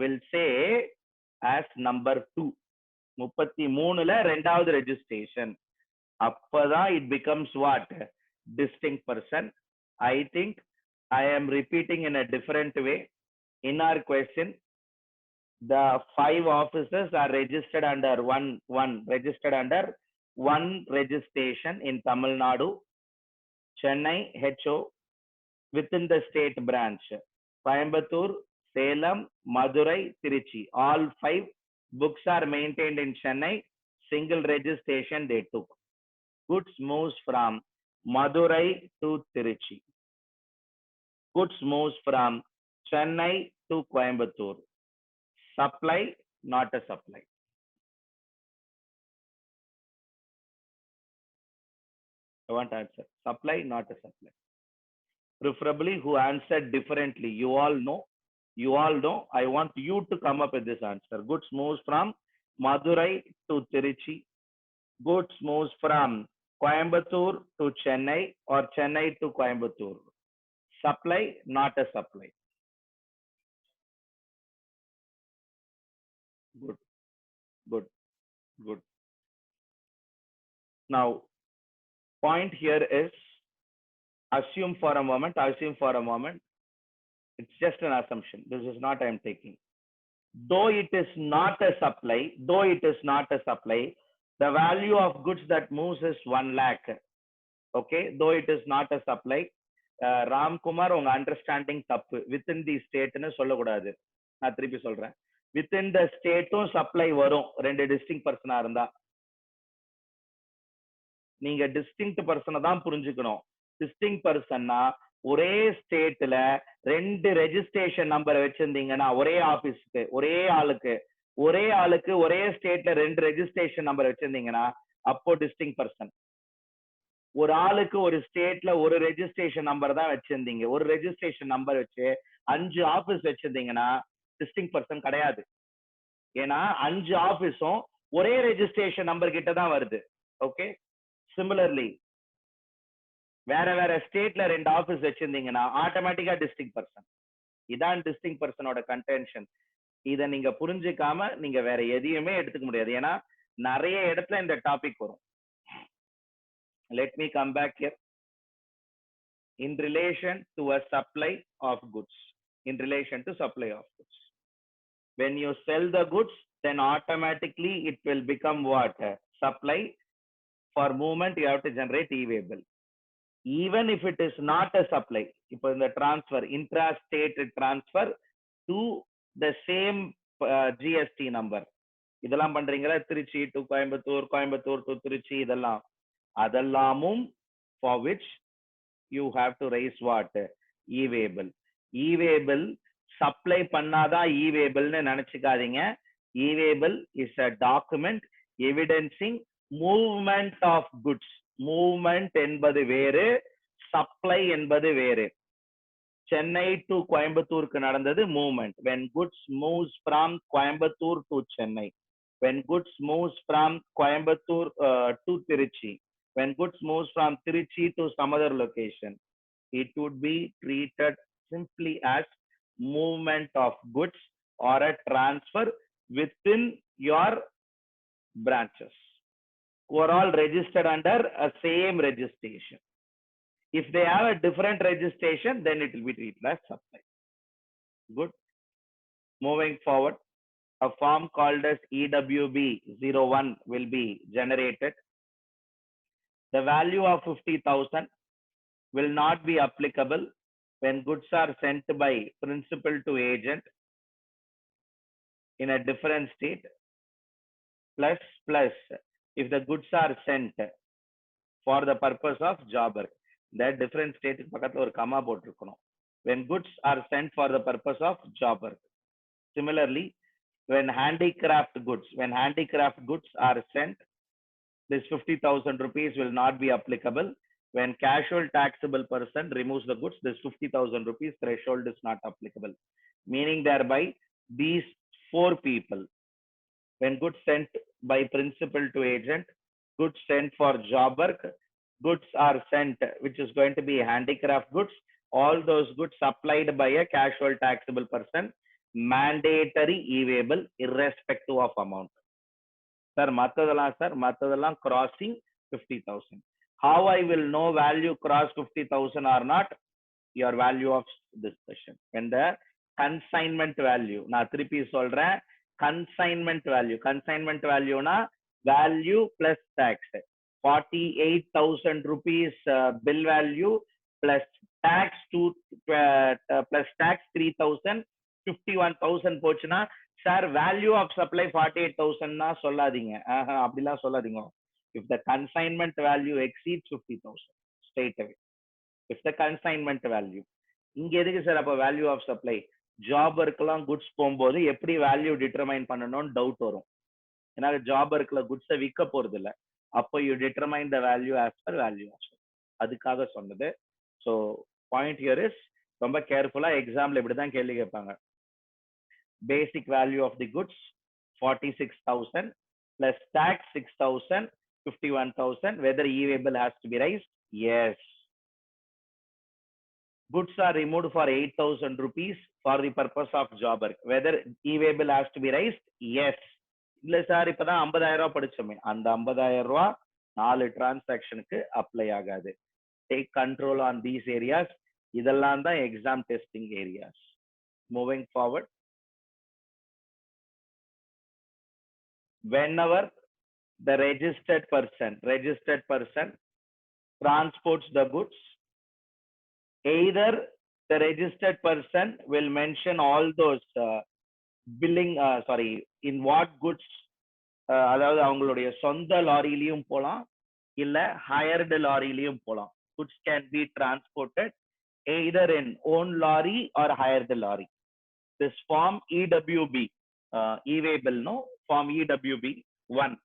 will say as number 2. 33ல ரெண்டாவது registration. அப்பதான் it becomes what? Distinct person. I think I am repeating in a different way. In our question, the 5 offices are registered under one registration in Tamil Nadu, Chennai HO, within the state branch. Coimbatore, Salem, Madurai, Trichy. All 5 books are maintained in Chennai. Single registration they took. Goods moves from Madurai to Trichy. Goods moves from Chennai to Coimbatore. Supply, not a supply. I want answer. Supply, not a supply. Preferably who answered differently. You all know. I want you to come up with this answer. Goods moves from Madurai to Trichy. Goods moves from Coimbatore to Chennai or Chennai to Coimbatore. Supply, not a supply. Good, good, good. Now, point here is assume for a moment. It's just an assumption. This is not I am taking. Though it is not a supply, the value of goods that moves is 1 lakh. Okay, though it is not a supply. Ramkumar, உங்க understanding தப்பு. Within தி ஸ்டேட்னு சொல்லக்கூடாது. நான் திருப்பி சொல்றேன். Within the ஸ்டேட்டும் supply வரும் 2 distinct பர்சனா இருந்தா. நீங்க டிஸ்டிங்க்ட் பர்சனை தான் புரிஞ்சுக்கணும். டிஸ்டிங்க் பர்சன்னா ஒரே ஸ்டேட்ல 2 ரெஜிஸ்ட்ரேஷன் நம்பர் வச்சிருந்தீங்கன்னா ஒரே ஆபீஸ்க்கு ஒரே ஆளுக்கு ஒரே ஸ்டேட்ல 2 ரெஜிஸ்ட்ரேஷன் நம்பர் வச்சிருந்தீங்கன்னா அப்போ டிஸ்டிங்க் பர்சன். ஒரு ஆளுக்கு ஒரு ஸ்டேட்ல ஒரு ரெஜிஸ்ட்ரேஷன் நம்பர் தான் வச்சிருந்தீங்க. ஒரு ரெஜிஸ்ட்ரேஷன் நம்பர் வச்சு 5 ஆபீஸ் வச்சிருந்தீங்கன்னா டிஸ்டிங்க் பர்சன் கிடையாது. ஏன்னா 5 ஆபீஸும் ஒரே ரெஜிஸ்ட்ரேஷன் நம்பர் கிட்ட தான் வருது. ஓகே, சிமிலர்லி வேற வேற ஸ்டேட்ல 2 ஆபீஸ் வச்சிருந்தீங்கன்னா ஆட்டோமேட்டிக்கா டிஸ்டிங்க் பர்சன். இதான் டிஸ்டிங்க் பர்சனோட கன்டென்ஷன். இதை நீங்க புரிஞ்சுக்காம நீங்க வேற எதையுமே எடுத்துக்க முடியாது. ஏன்னா நிறைய இடத்துல இந்த டாபிக் வரும். Let me come back here. In relation to a supply of goods. When you sell the goods, then automatically it will become what? Supply. For movement, you have to generate e-waybill. Even if it is not a supply, இப்போ இந்த transfer, intra-state transfer to the same GST number. இதெல்லாம் பண்றீங்களா? Trichy to Coimbatore, Coimbatore to Trichy, அதெல்லாமும் for which you have to raise what? E-waybill. E-waybill supply பண்ணாதான் e-waybill னு நினைச்சுக்காதீங்க. E-waybill is a document evidencing movement of goods. Movement என்பது வேறு, supply என்பது வேறு. Chennai to கோயம்புத்தூருக்கு நடந்தது movement. When goods moves from Coimbatore to Chennai, when goods moves from Coimbatore to Trichy, when goods moves from Trichy to some other location, it would be treated simply as movement of goods or a transfer within your branches who are all registered under a same registration. If they have a different registration, then it will be treated as supply. Good. Moving forward, a form called as EWB 01 will be generated. The value of 50,000 will not be applicable when goods are sent by principal to agent in a different state, plus if the goods are sent for the purpose of job work. That different state பக்கத்துல ஒரு comma போட்டிருக்கணும். When goods are sent for the purpose of job work. Similarly, when handicraft goods are sent, this 50,000 rupees will not be applicable. When casual taxable person removes the goods, this 50,000 rupees threshold is not applicable. Meaning thereby, these 4 people, when goods sent by principal to agent, goods sent for job work, goods are sent which is going to be handicraft goods, all those goods supplied by a casual taxable person, mandatory e-waybill irrespective of amount. Sir, மத்ததெல்லாம் crossing 50,000. How I will know value cross 50,000 or not? Your value of discussion. When the consignment value, நான் திருப்பி சொல்றேன், consignment value na value plus tax. 48,000 rupees bill value plus tax plus tax 3,000, 51,000 போச்சுன்னா sir value of supply 48,000 சொல்லாதீங்க. அப்படிலாம் சொல்லாதீங்க. if the consignment value exceeds 50,000 straight away. if the consignment value இங்க எதுக்கு sir அப்ப வேல்யூ ஆஃப் சப்ளை? ஜாப் ஒர்க்லாம் goods போகும்போது எப்படி வேல்யூ டிட்டர்மைன் பண்ணணும்னு டவுட் வரும். ஏன்னா ஜாப் ஒர்க்ல குட்ஸை விற்க போறது இல்லை. அப்போ you determine the value as per value of supply. அதுக்காக சொன்னது. ஸோ பாயிண்ட் ஹியர் இஸ் ரொம்ப கேர்ஃபுல்லா எக்ஸாம்ல இப்படிதான் கேள்வி கேட்பாங்க. Basic value of the goods 46,000 plus tax 6,000, 51,000. Whether e-waybill has to be raised? Yes. Goods are removed for 8,000 rupees for the purpose of job work. Whether e-waybill has to be raised? Yes. இல்ல sir இப்பதான் 50,000 ரூபாய் படிச்சோமே, அந்த 50,000 ரூபாய் 4 டிரான்சாக்ஷனுக்கு apply ஆகாது. Take control on these areas. இதெல்லாம் தான் exam testing areas. Moving forward, whenever the registered person transports the goods, either the registered person will mention all those billing in what goods, அதாவது அவங்களுடைய சொந்த லாரியிலையும் போலாம் இல்ல ஹையர்டு லாரியிலையும் போலாம். goods can be transported either in own lorry or hired lorry. This form EWB, e-waybill, no, form EWB 1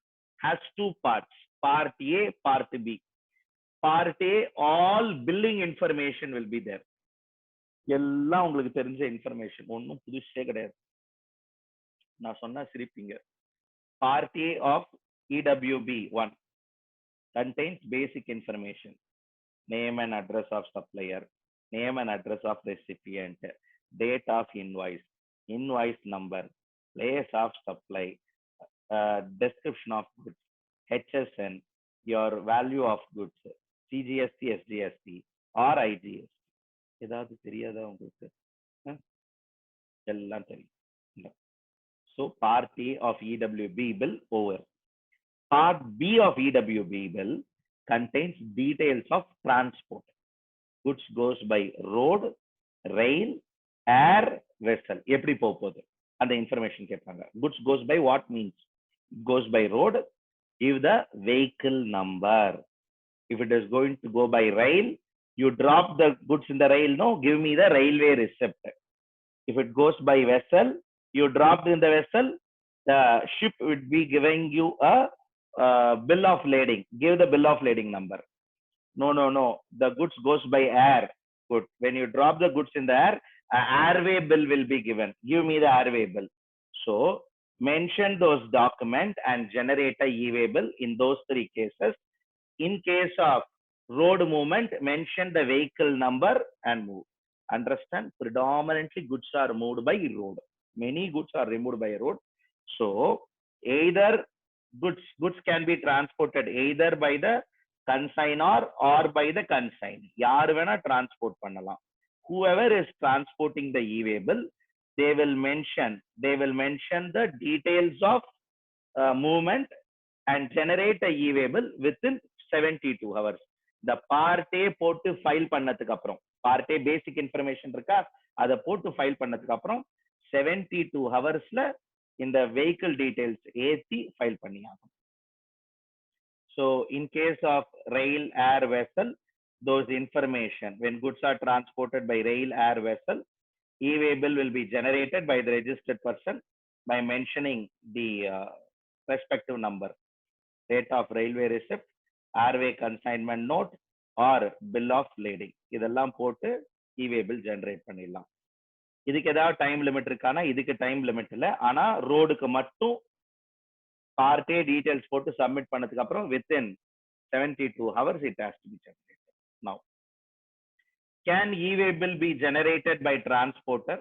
has two parts, part A, part B. Part A, all billing information will be there. எல்லாம் உங்களுக்கு தெரிஞ்ச information, ஒன்றும் புதுசே கிடையாது. நான் சொன்னா சிரிப்பீங்க. Part A of EWB 1 contains basic information: name and address of supplier, name and address of recipient, date of invoice, invoice number, place of supply, description of goods, HSN, your value of goods, CGST, SGST or IGST. ஏதாவது தெரியாதா உங்களுக்கு? எல்லாம் தெரியும். So part A of EWB bill over. Part B of EWB bill contains details of transport. Goods goes by road, rail, air, vessel. எப்படி போகுது அந்த information கேட்பாங்க. goods goes by what means? It goes by road, give the vehicle number. If it is going to go by rail, you drop the goods in the rail, no, give me the railway receipt. If it goes by vessel, you dropped in the vessel, the ship would be giving you a bill of lading. Give the bill of lading number. No, the goods goes by air. Good. When you drop the goods in the air, an airway bill will be given. Give me the airway bill. So mention those documents and generate a e-way bill in those three cases. In case of road movement, mention the vehicle number and move. Understand? Predominantly goods are moved by road. Many goods are removed by road. So either goods can be transported either by the consignor or by the consignee. யார் வேணா transport பண்ணலாம். Whoever is transporting the e-way bill, they will mention the details of movement and generate a e-way bill within 72 hours. The part A போட்டு file பண்ணதுக்கு அப்புறம், part A basic information இருக்கா, அதை போட்டு file பண்ணதுக்கு அப்புறம் 72 ஹவர்ஸ்ல இந்த vehicle details ஏத்தி file பண்ணியாகும். So in case of rail, air, vessel, those information, when goods are transported by rail, air, vessel, e-way bill will be generated by the registered person by mentioning the respective number, date of railway receipt, airway consignment note or bill of lading. இதெல்லாம் போட்டு e-way bill generate பண்ணிடலாம். இதுக்கு ஏதாவது time limit இருக்கானா? இதுக்கு time limit இல்லை. ஆனா ரோடுக்கு மட்டும் part A details போட்டு சப்மிட் பண்ணதுக்கு அப்புறம் within 72 hours it has to be generated. Now, can e-way bill be generated by transporter?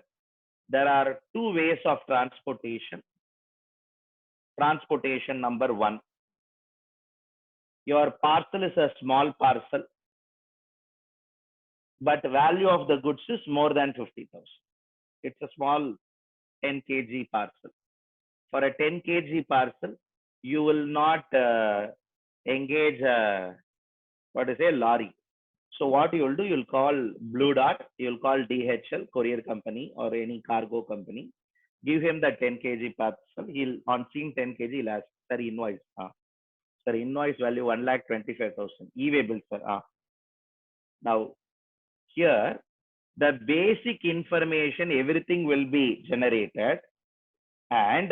There are two ways of transportation. Transportation number 1. Your parcel is a small parcel, but value of the goods is more than 50,000. It's a small 10 kg parcel. For a 10 kg parcel, you will not engage lorry. So what you will do, you'll call Blue Dart, you'll call DHL, courier company or any cargo company. Give him the 10 kg parcel. He'll on seeing 10 kg, he'll ask, sir, invoice. Sir, invoice value 1,25,000. E-way bill, sir. Now, here, the basic information, everything will be generated and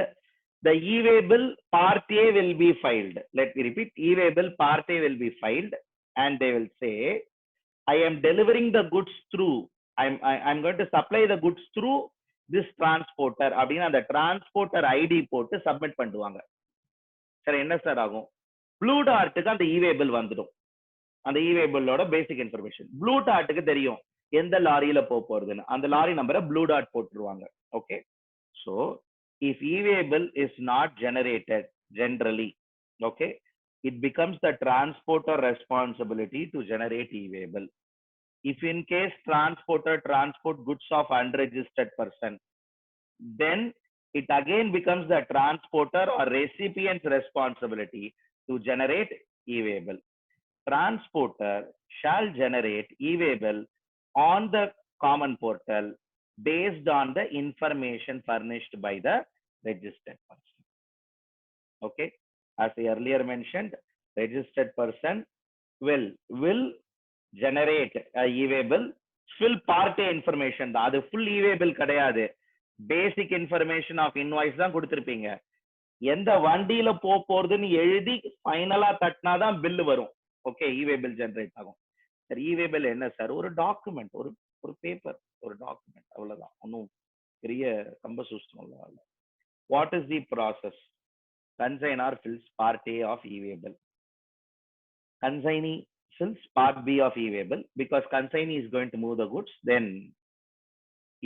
the e-way bill part A will be filed. Let me repeat, e-way bill part A will be filed and they will say, I am delivering the goods through, I'm going to supply the goods through this transporter. அப்படின்னா அந்த transporter ID போட்டு submit பண்ணுவாங்க. சரி என்ன sir ஆகும்? Blue டார்ட்டுக்கு அந்த e-way bill வந்துடும். அந்த e-way bill-ஓட பேசிக் இன்ஃபர்மேஷன். ப்ளூ டார்ட்டுக்கு தெரியும் எந்த லாரியில போறதுன்னு. அந்த லாரி நம்பரை ப்ளூ டாட் போட்டுருவாங்க. Okay. So if e-way bill is not generated generally, okay, it becomes the transporter responsibility to generate e-way bill. If in case transporter transport goods of unregistered person, then it again becomes the transporter or recipient's responsibility to generate e-way bill. Transporter shall generate e-way bill on the common portal based on the information furnished by the registered person. Okay, as I earlier mentioned, registered person will generate a e-way bill. Full part information தான், அது full e-way bill கிடையாது. பேசிக் information of invoice தான் கொடுத்துருப்பீங்க. எந்த வண்டியில போறதுன்னு எழுதி ஃபைனலா தட்டினாதான் bill வரும். ஓகே, e-way bill ஜெனரேட் ஆகும். சார் e-way bill என்ன சார்? ஒரு டாக்குமெண்ட், ஒரு பேப்பர், ஒரு டாக்குமெண்ட், அவ்வளவுதான். ஒன்றும் பெரிய கம்பசூஸ்டம் இல்லை. What is the process? Consignor fills part A of e-way bill. Consignee fills part B of e-way bill. Because consignee is going to move the goods, then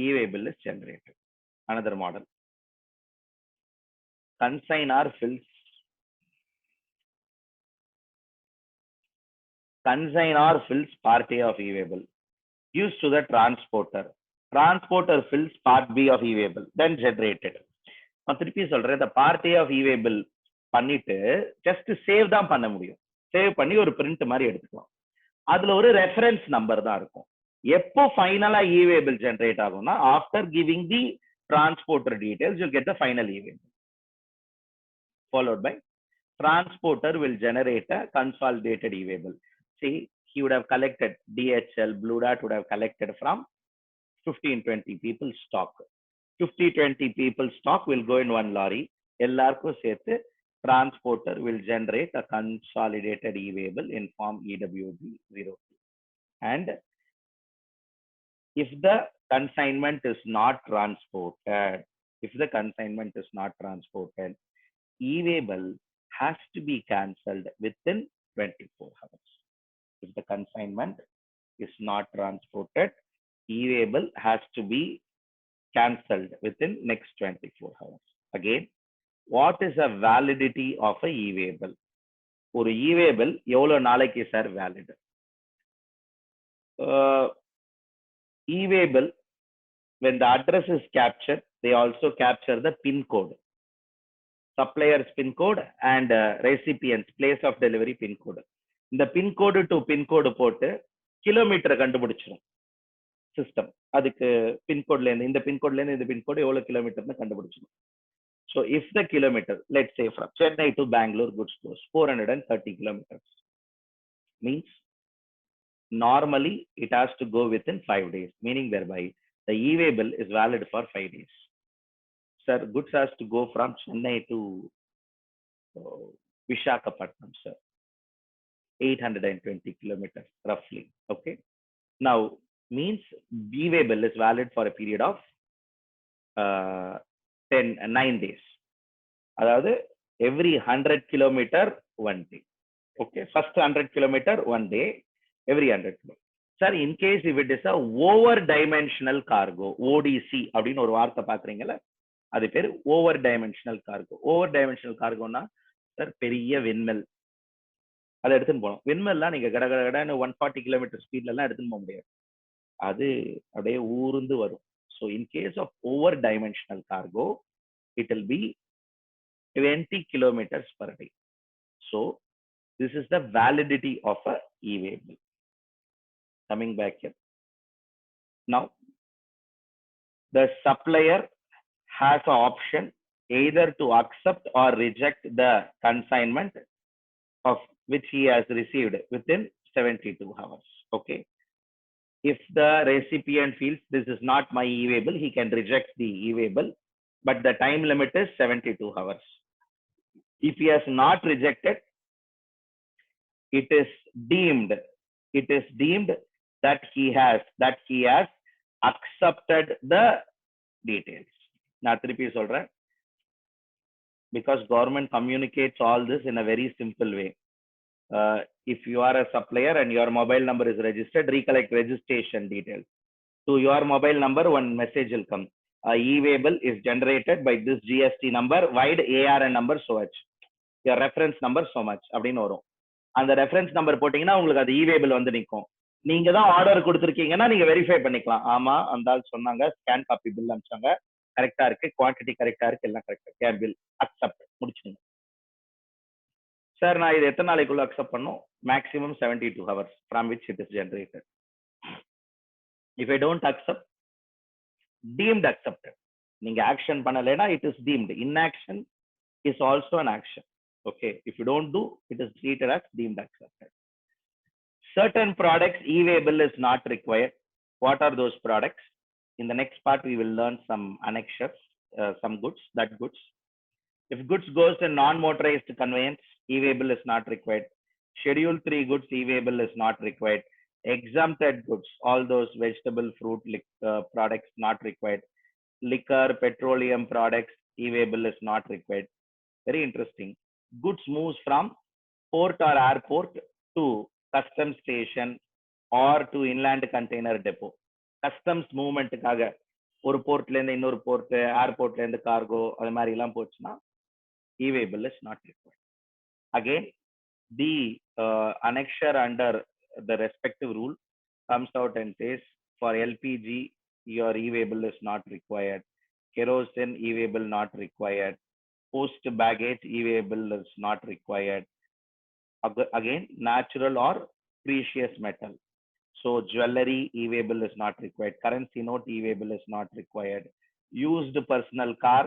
e-way bill is generated. Another model. Consignor fills part A of e-way bill. Used to the transporter. Transporter fills part B of e-way bill. Then generated. நான் திருப்பி சொல்றேன், இந்த part A of e-way bill பண்ணிட்டு just save தான் பண்ண முடியும். Save பண்ணி ஒரு பிரிண்ட் மாதிரி எடுத்துக்கலாம். அதுல ஒரு ரெஃபரன்ஸ் நம்பர் தான் இருக்கும். எப்போ ஃபைனலா e-way bill ஜெனரேட் ஆகும்னா, after giving the transporter details you get the final e-way bill. Followed by transporter will generate a consolidated e-way bill. See, he would have collected DHL, Blue Dart would have collected from 15-20 people stock. 50-20 people stock will go in one lorry. எல்லாருக்கும் சேர்த்து transporter will generate a consolidated e-way bill in form EWB 0. And if the consignment is not transported, e-way bill has to be cancelled within 24 hours. If the consignment is not transported, e-way bill has to be cancelled within next 24 hours. Again, what is the validity of a e-way bill? ஒரு e-way bill எவ்வளவு நாளைக்கு sir valid? E-way bill, when the address is captured, they also capture the PIN code. Supplier's PIN code and recipient's place of delivery PIN code. இந்த PIN code to PIN code போட்டு கிலோமீட்டரை கண்டுபிடிச்சிடும் system. அதுக்கு பின்கோட்ல இருந்து இந்த பின்கோட்ல இருந்து இந்த pincode எவ்வளவு கிலோமீட்டர்னு கண்டுபிடிச்சிடும். So if the kilometer, let's say from Chennai to Bangalore goods goes 430 kilometers, means normally it has to go within 5 days, meaning thereby the e-way bill is valid for 5 days. Sir, goods has to go from Chennai to Visakhapatnam, sir, 820 kilometers roughly. Okay, now means e-way bill is valid for a period of 9 days. அதாவது every 100 kilometer 1 day. Okay, first 100 kilometer 1 day, every 100 kilometer. Sir, in case if it is a over dimensional cargo, ODC அப்படின்னு ஒரு வார்த்தை பாக்குறீங்கல்ல, அது பேரு over dimensional cargo. Over dimensional கார்கோனா sir பெரிய விண்மெல், அதை எடுத்துன்னு போகணும். விண்மெல்லாம் நீங்க கடகடன்னு 140 கிலோமீட்டர் ஸ்பீட்ல எல்லாம் எடுத்துன்னு போக முடியாது, அது அப்படியே ஊர்ந்து வரும். So in case of over dimensional cargo, it will be 20 kilometers per day. So this is the validity of a e-way bill. Coming back here. Now, the supplier has an option either to accept or reject the consignment of which he has received within 72 hours. Okay. If the recipient feels this is not my e-waybill, he can reject the e-waybill, but the time limit is 72 hours. If he has not rejected, it is deemed that he has accepted the details. Now, because government communicates all this in a very simple way. If you are a supplier and your mobile number is registered, recollect registration details. To your mobile number, one message will come. E-waybill is generated by this GST number, wide ARN number so much. Your reference number so much. அப்படின்னு வரும். அந்த reference number போட்டீங்கன்னா உங்களுக்கு அது இ-வேபிள் வந்து நிற்கும். நீங்க தான் ஆர்டர் கொடுத்துருக்கீங்கன்னா நீங்க வெரிஃபை பண்ணிக்கலாம். ஆமா, அந்த ஆள் சொன்னாங்க, ஸ்கேன் காப்பி பில் அனுப்பிச்சாங்க, கரெக்டா இருக்கு, குவான்டிட்டி கரெக்டா இருக்கு, எல்லாம் கரெக்டா, கேர் பில் அக்செப்ட், முடிச்சுங்க. சார் நான் இது எத்தனை நாளைக்குள்ள அக்செப்ட் பண்ணும்? Maximum 72 hours from which it is generated. If I don't accept, deemed accepted. நீங்க ஆக்ஷன் பண்ணலைன்னா it is deemed. Inaction is also an action. Okay, if you don't do, it is treated as deemed accepted. Certain products e-waybill is not required. What are those products? In the next part we will learn some annexures, some goods. If goods goes in non-motorized conveyance, e-waybill is not required. Schedule 3 goods, e-waybill is not required. Exempted goods, all those vegetable, fruit, products not required. Liquor, petroleum products, e-waybill is not required. Very interesting. Goods moves from port or airport to customs station or to inland container depot. Customs movement காக ஒரு போர்ட்ல இருந்து இன்னொரு board, ஏர்போர்ட்ல இருந்து cargo, அது மாதிரி எல்லாம் போச்சுன்னா e-waybill is not required. Again, the annexure under the respective rule comes out and says for LPG your e-waybill is not required. Kerosene e-waybill not required. Post baggage e-waybill is not required. Again, natural or precious metal, so jewelry e-waybill is not required. Currency note e-waybill is not required. Used personal car,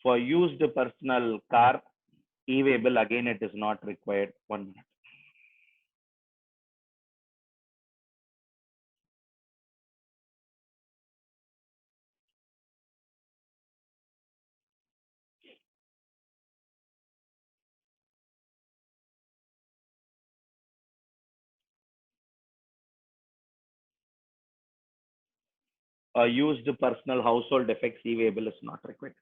for used personal car e-waybill, again it is not required. 1 minute. Used personal household effects e-waybill is not required.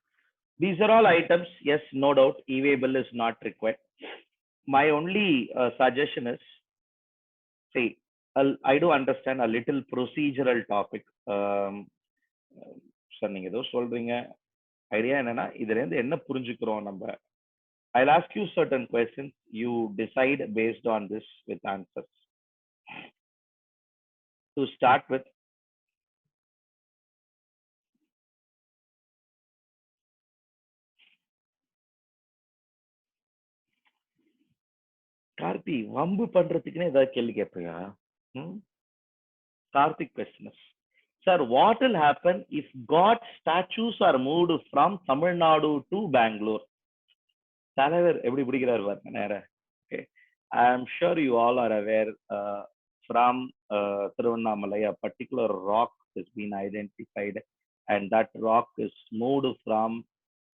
These are all items, yes, no doubt, e-waybill is not required. My only suggestion is, see, I do understand a little procedural topic. Sir நீங்க ஏதோ சொல்றீங்க, idea என்னன்னா இதுல இருந்து என்ன புரிஞ்சுக்கிறோம் நம்ம. I'll ask you certain questions, you decide based on this with answers. To start with, Karthi வம்பு பண்றதுக்குன்னு ஏதாவது கேள்வி கேட்பியா? Karthik questions. Sir, what will happen if God's statues are moved from Tamil Nadu to Bangalore? தலைவர் எப்படி பிடிக்கிறார் பாருங்க நேர. Okay, I am sure you all are aware, from Tiruvannamalai a particular rock has been identified, and that rock is moved from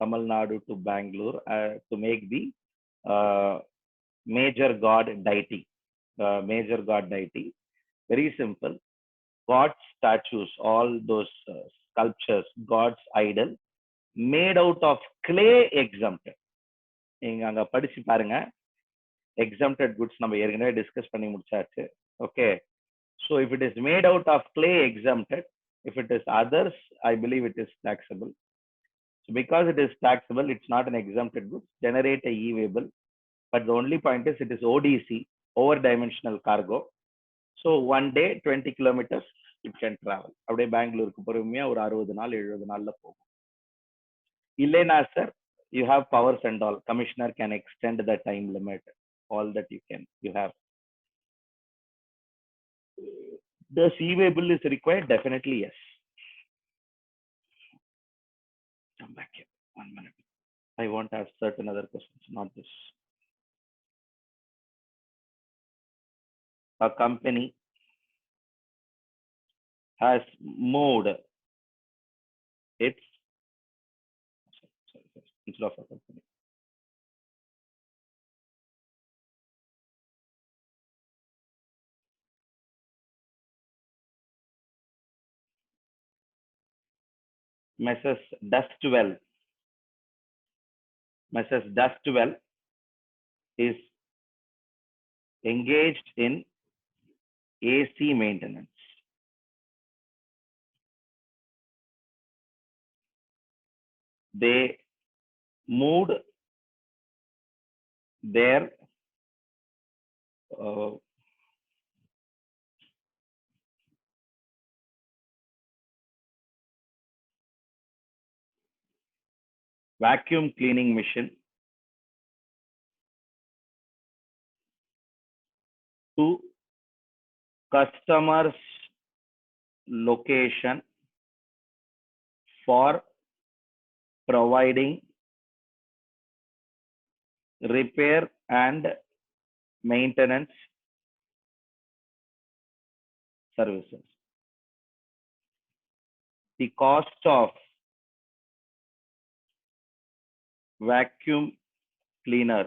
Tamil Nadu to Bangalore to make the major god deity. Major god deity. Very simple. God's statues, all those sculptures, God's idol, made out of clay exempted. நீங்க அங்க படிச்சு பாருங்க. Exempted goods நம்ம ஏற்கனவே discuss பண்ணி முடிச்சாச்சு. Okay, so if it is made out of clay exempted, if it is others, I believe it is taxable. So because it is taxable, it's not an exempted good. Generate a e-waybill, but the only point is it is ODC. over dimensional cargo. So one day 20 kilometers it can travel. அப்படியே பெங்களூருக்கு பொறுமையா ஒரு 60 நாள் 70 நாள்ல போகும். இல்லைனா sir, you have powers and all. Commissioner can extend the time limit. All that you have. The e-way bill is required? Definitely yes. Come back here. 1 minute. I want to ask certain other questions, not this. A company has moved its instead of a company. Messrs. Dustwell. Messrs. Dustwell is engaged in AC maintenance. They moved their vacuum cleaning machine to customer's location for providing repair and maintenance services. The cost of vacuum cleaner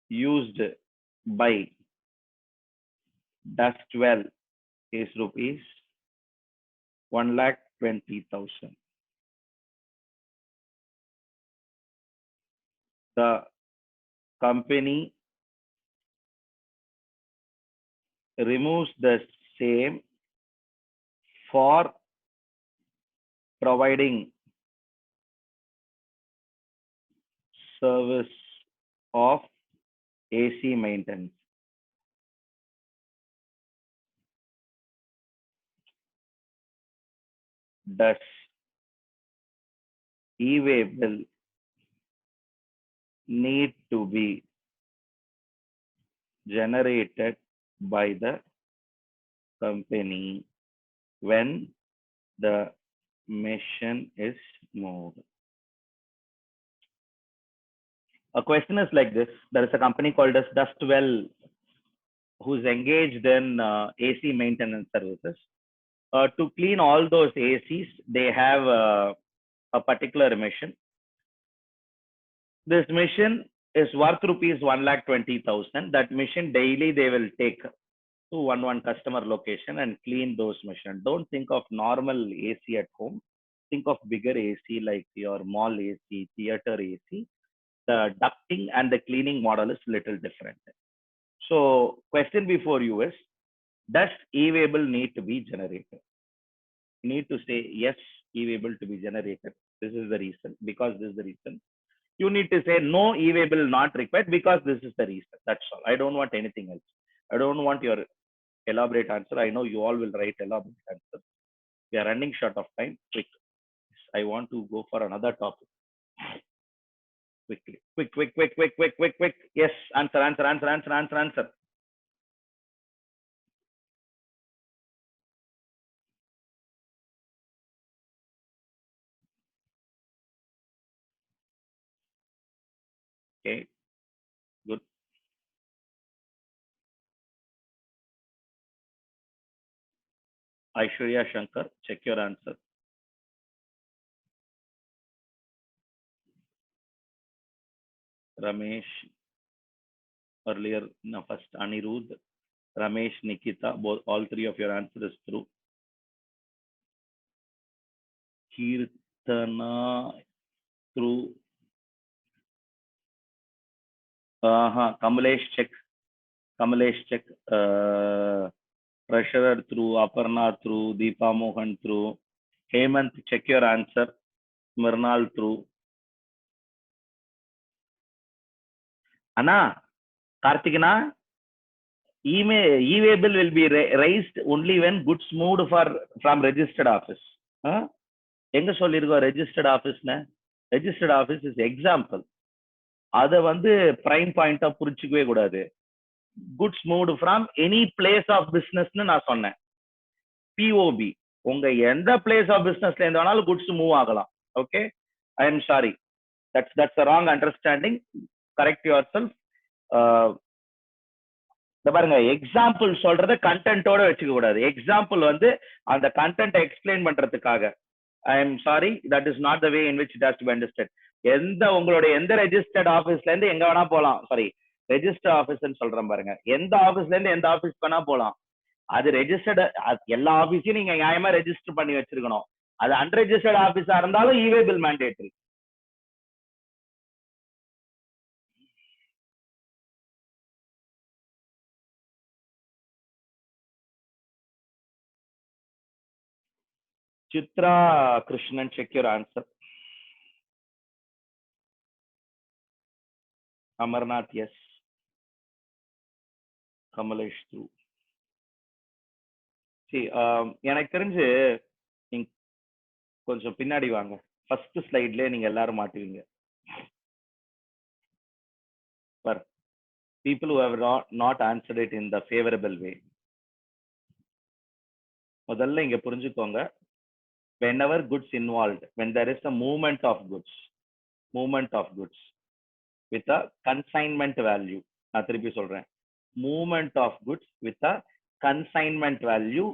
used by Dustwell is rupees 1,20,000. The company removes the same for providing service of AC maintenance. Does e-way bill need to be generated by the company when the machine is moved? A question is like this. There is a company called as Dustwell who's engaged in AC maintenance services. To clean all those ACs, they have a particular machine. This machine is worth rupees 1,20,000. That machine daily they will take to one customer location and clean those machines. Don't think of normal AC at home. Think of bigger AC like your mall AC, theater AC. The ducting and the cleaning model is little different. So question before you is, does e-way bill need to be generated? You need to say yes, e-way bill to be generated. This is the reason, because this is the reason. You need to say no, e-way bill not required because this is the reason. That's all. I don't want anything else. I don't want your elaborate answer. I know you all will write elaborate answer. We are running short of time. Quick. I want to go for another topic. Quickly. Quick. Yes, answer. Okay, good. Aishwarya Shankar, check your answer. Ramesh, earlier, no, first Anirudh, Ramesh, Nikita, both, all three of your answers true. Kirtana, through. Kamalesh, check. Treasurer through, Aparna through, Deepa Mohan through. Hemant, check your answer. Mrinal through. Anna, Karthikana, e-way bill will be raised only when goods moved from registered office. எங்க சொல்லியிருக்கோம் registered ஆஃபீஸ்னு? Registered office is example. அதை வந்து prime பாயிண்டா புரிச்சுக்கவே கூடாது. Goods moved from any place of பிசினஸ்னு நான் சொன்னேன். பிஓபி உங்க எந்த பிளேஸ் ஆஃப் பிசினஸ்ல இருந்து வேணாலும் குட்ஸ் மூவ் ஆகலாம். Okay, I am sorry, that's a wrong understanding. Correct your self. பாருங்க, எக்ஸாம்பிள் சொல்றத கண்டென்ட்டோட வச்சுக்க கூடாது. எக்ஸாம்பிள் வந்து அந்த கண்டென்ட் எக்ஸ்பிளைன் பண்றதுக்காக. I am sorry, that is not the way in which it has to be understood. எந்த உங்களுடைய எந்த ரெஜிஸ்டர்ட் ஆபீஸ்ல இருந்து எங்க வேணா போலாம். சாரி, ரெஜிஸ்டர் ஆபீஸ்ன்னு சொல்றேன் பாருங்க. எந்த ஆபீஸ்ல இருந்து எந்த ஆபீஸ் வேணா போலாம். அது ரெஜிஸ்டர்டு, எல்லா ஆபீஸையும் நீங்க நியாயமா ரெஜிஸ்டர் பண்ணி வச்சிருக்கணும். அது அன்ரெஜிஸ்டர்ட் ஆபீஸா இருந்தாலும் e-way bill mandatory. Chitra Krishnan, check your answer. Amarnath, yes. Kamalesh, true. See, எனக்கு தெரிஞ்சு நீங்க கொஞ்சம் பின்னாடி வாங்க. ஃபர்ஸ்ட் ஸ்லைட்ல நீங்க எல்லாரும் மாட்டுவீங்க. For people who have not answered it in the favorable way. முதல்ல இங்க புரிஞ்சுக்கோங்க. Whenever goods involved, when there is a movement of goods with a consignment value, நான் திருப்பி சொல்றேன், movement of goods with a consignment value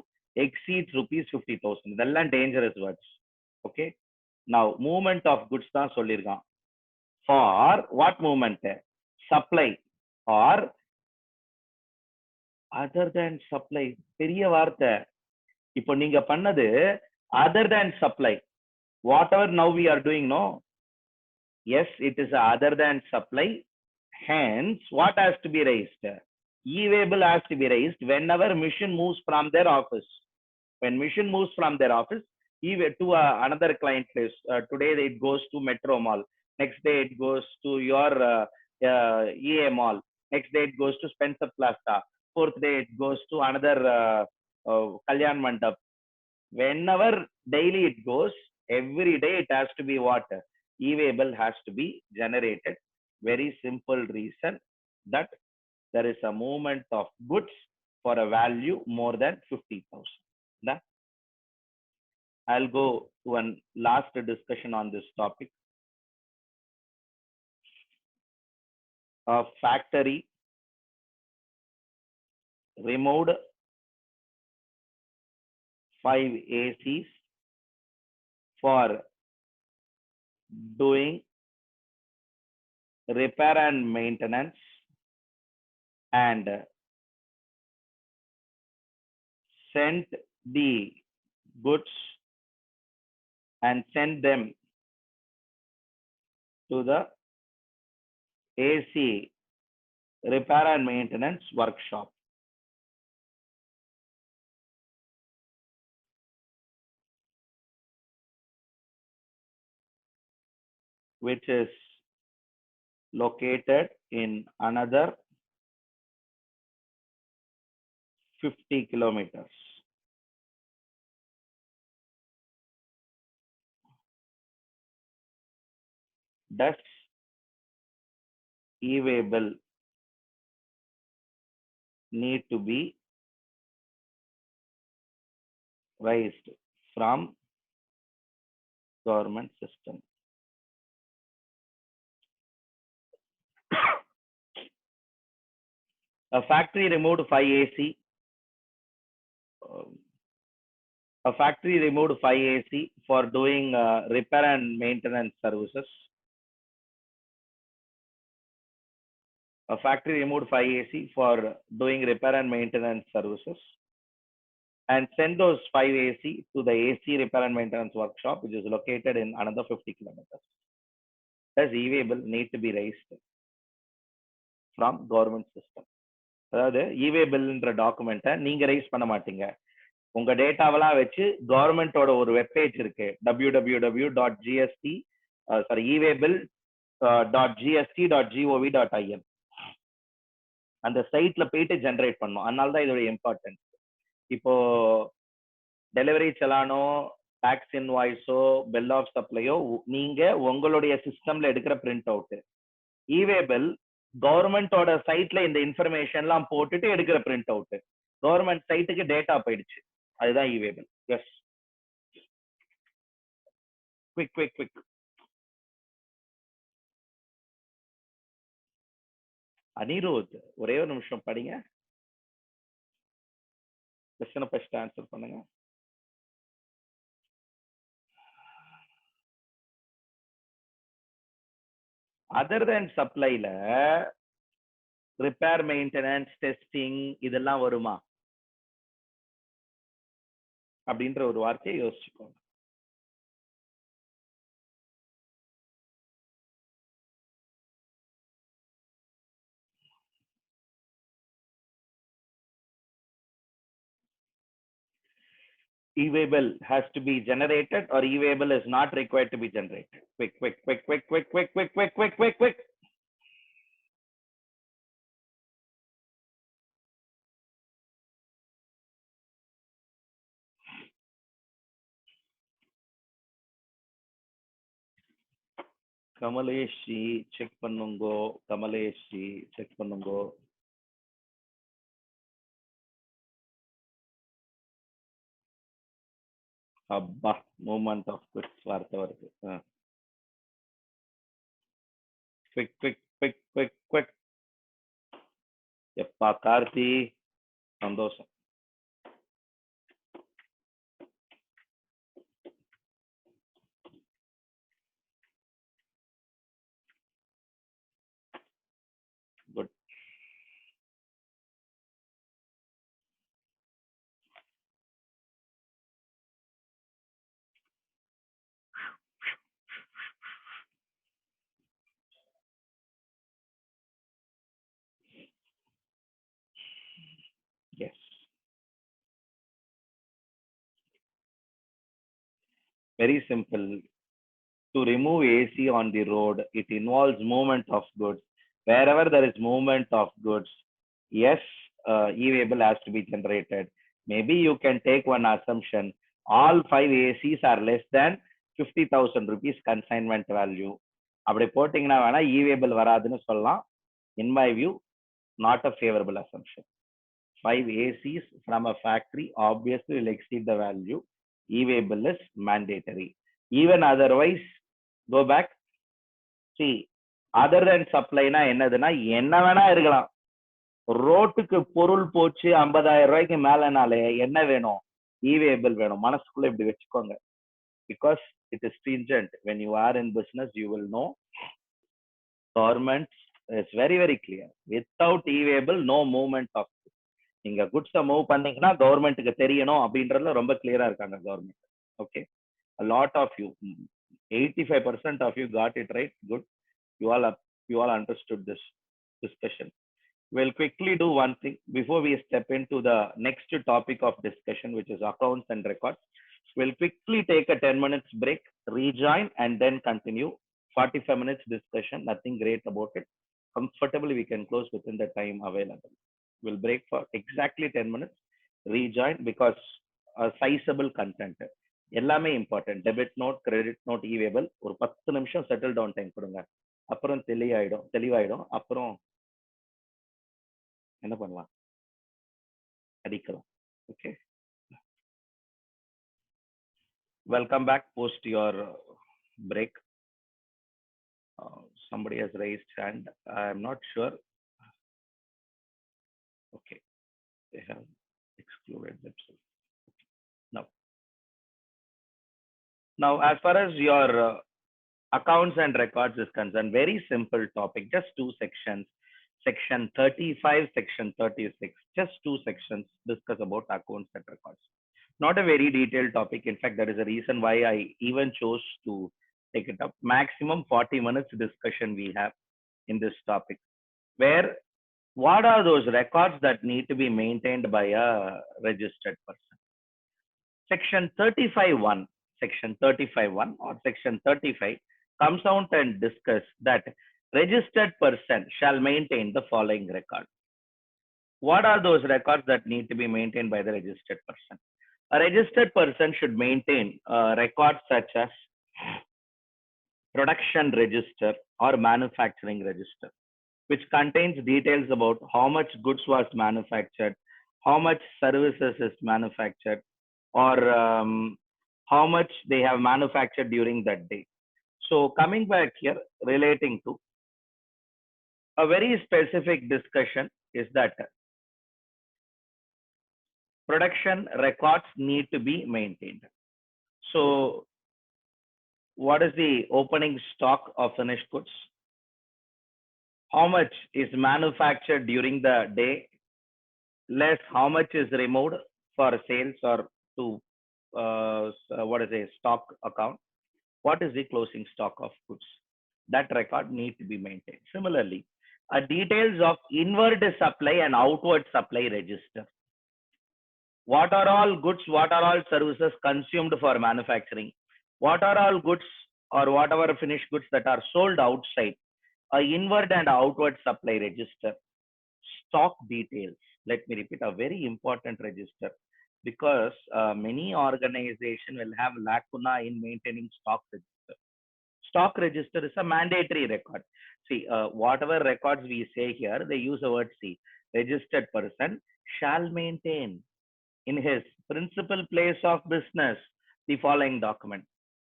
exceeds rupees 50,000. இதெல்லாம் dangerous words. Okay, now movement of goods தான் சொல்லிருக்கான். For what movement? Supply or other than supply. பெரிய வார்த்தை. இப்போ நீங்க பண்ணது other than supply. Whatever now we are doing, no? Yes, it is other than supply. Hence, what has to be raised? E-way bill has to be raised whenever mission moves from their office. When mission moves from their office, E-way to another client place. Today it goes to Metro Mall. Next day it goes to your EA Mall. Next day it goes to Spencer Plaza. Fourth day it goes to another Kalyan Mandap. Whenever daily it goes, every day it has to be what? E-way bill has to be generated. Very simple reason that there is a movement of goods for a value more than 50,000. I'll go to one last discussion on this topic. A factory removed 5 ACs for doing repair and maintenance and sent the goods and sent them to the AC repair and maintenance workshop. Which is located in another 50 kilometers. Does e-way bill need to be raised from government system? A factory removed 5 AC. A factory removed 5 AC for doing repair and maintenance services. A factory removed 5 AC for doing repair and maintenance services and send those 5 AC to the AC repair and maintenance workshop, which is located in another 50 kilometers. Does e-way bill need to be raised from government system? அதாவது e-way billன்ற டாக்குமெண்ட்டை நீங்க rice பண்ண மாட்டீங்க. உங்க டேட்டாவெல்லாம் வச்சு கவர்மெண்டோட ஒரு webpage இருக்கு, www.gst e-waybill.gst.gov.in. அந்த சைட்ல போயிட்டு ஜென்ரேட் பண்ணும். அதனால தான் இதோட இம்பார்ட்டன்ஸ். இப்போ டெலிவரி செலானோ, டாக்ஸ் இன்வாய்ஸோ, பில் ஆஃப் சப்ளையோ நீங்க உங்களுடைய சிஸ்டம்ல எடுக்கிற பிரிண்ட் அவுட். இவே பில் கவர்மெண்டோட சைட்ல இந்த இன்ஃபர்மேஷன் எல்லாம் போட்டுட்டு எடுக்கிற பிரிண்ட் அவுட். கவர்மெண்ட் சைட்டுக்கு டேட்டா போயிடுச்சு. அதுதான் e-way bill. Yes, quick quick quick. Anirudh, ஒரே ஒரு நிமிஷம் படிங்க. கொஸ்டினை ஃபர்ஸ்ட் ஆன்சர் பண்ணுங்க. அதர் தென் சப்ளைல ரிப்பேர், மெயின்டெனன்ஸ், டெஸ்டிங் இதெல்லாம் வருமா அப்படின்ற ஒரு வார்த்தையை யோசிச்சுக்கோங்க. E-Waybill has to be generated or E-Waybill is not required to be generated. Quick, quick, quick, quick, quick, quick, quick, quick, quick, quick, quick. கமலேஷி check பண்ணுங்கோ. கமலேஷி செக் பண்ணுங்கோ. அப்பா, மூமெண்ட் ஆஃப் குவிக் வார்த்தை வருது. Quick quick quick quick quick. எப்பா கார்த்தி, சந்தோஷம். Good. Yes, very simple. To remove AC on the road, it involves movement of goods. Wherever there is movement of goods, yes, E-Waybill has to be generated. Maybe you can take one assumption. All 5 ACs are less than 50,000 rupees consignment value. அப்படி போட்டிங்கன்னா வேணா E-Waybill வராதுன்னு சொல்லலாம். In my view, not a favorable assumption. 5 ACs from a factory obviously will exceed the value. E-Waybill is mandatory. Even otherwise, go back. See, other than supply na என்னதுன்னா என்ன வேணா இருக்கலாம். ரோட்டுக்கு பொருள் போச்சு 50,000 ரூபாய்க்கு மேலனாலே என்ன வேணும்? E-Waybill வேணும். மனசுக்குள்ள இப்படி வச்சுக்கோங்க. Because it is stringent. When you are in business, you will know. Government is very, very clear. Without E-Waybill, no movement of நீங்க குட்ஸை மூவ் பண்ணீங்கன்னா கவர்மெண்ட்டுக்கு தெரியணும் அப்படின்றதுல ரொம்ப கிளியரா இருக்காங்க government. Okay, a lot of you, 85% of you got it right. Good. You all understood this discussion. We'll quickly do one thing before we step into the next topic of discussion, which is accounts and records. We'll quickly take a 10 minutes break, rejoin, and then continue. 45 minutes discussion, nothing great about it. Comfortably, we can close within the time available. We'll break for exactly 10 minutes, rejoin, because a sizable content. எல்லாமே important. Debit note, credit note, E-Waybill ஒரு 10 நிமிஷம் settle down time கொடுங்க. அப்புறம் தெளிவாயிடும். அப்புறம் என்ன பண்ணலாம்? அடிக்கலாம். Okay, welcome back post your break. Somebody has raised hand. I am not sure. Okay, they have excluded themselves. Now as far as your accounts and records is concerned, very simple topic, just 2 sections. Section 35, section 36, just 2 sections discuss about accounts and records. Not a very detailed topic. In fact, that is the reason why I even chose to take it up. Maximum 40 minutes discussion we have in this topic, where what are those records that need to be maintained by a registered person. Section 35(1), section 35(1) or section 35 comes out and discuss that registered person shall maintain the following record. What are those records that need to be maintained by the registered person? A registered person should maintain records such as production register or manufacturing register, which contains details about how much goods was manufactured, how much services is manufactured, or how much they have manufactured during that day. So coming back here, relating to a very specific discussion is that production records need to be maintained. So what is the opening stock of finished goods? How much is manufactured during the day, less how much is removed for sales or to what is a stock account? What is the closing stock of goods? That record need to be maintained. Similarly, details of inward supply and outward supply register. What are all goods, what are all services consumed for manufacturing? What are all goods or whatever finished goods that are sold outside? Inward and outward supply register. Stock details. Let me repeat, a very important register, because many organizations will have lacuna in maintaining stock register. Stock register is a mandatory record. See, whatever records we say here, they use the word see. Registered person shall maintain in his principal place of business the following document: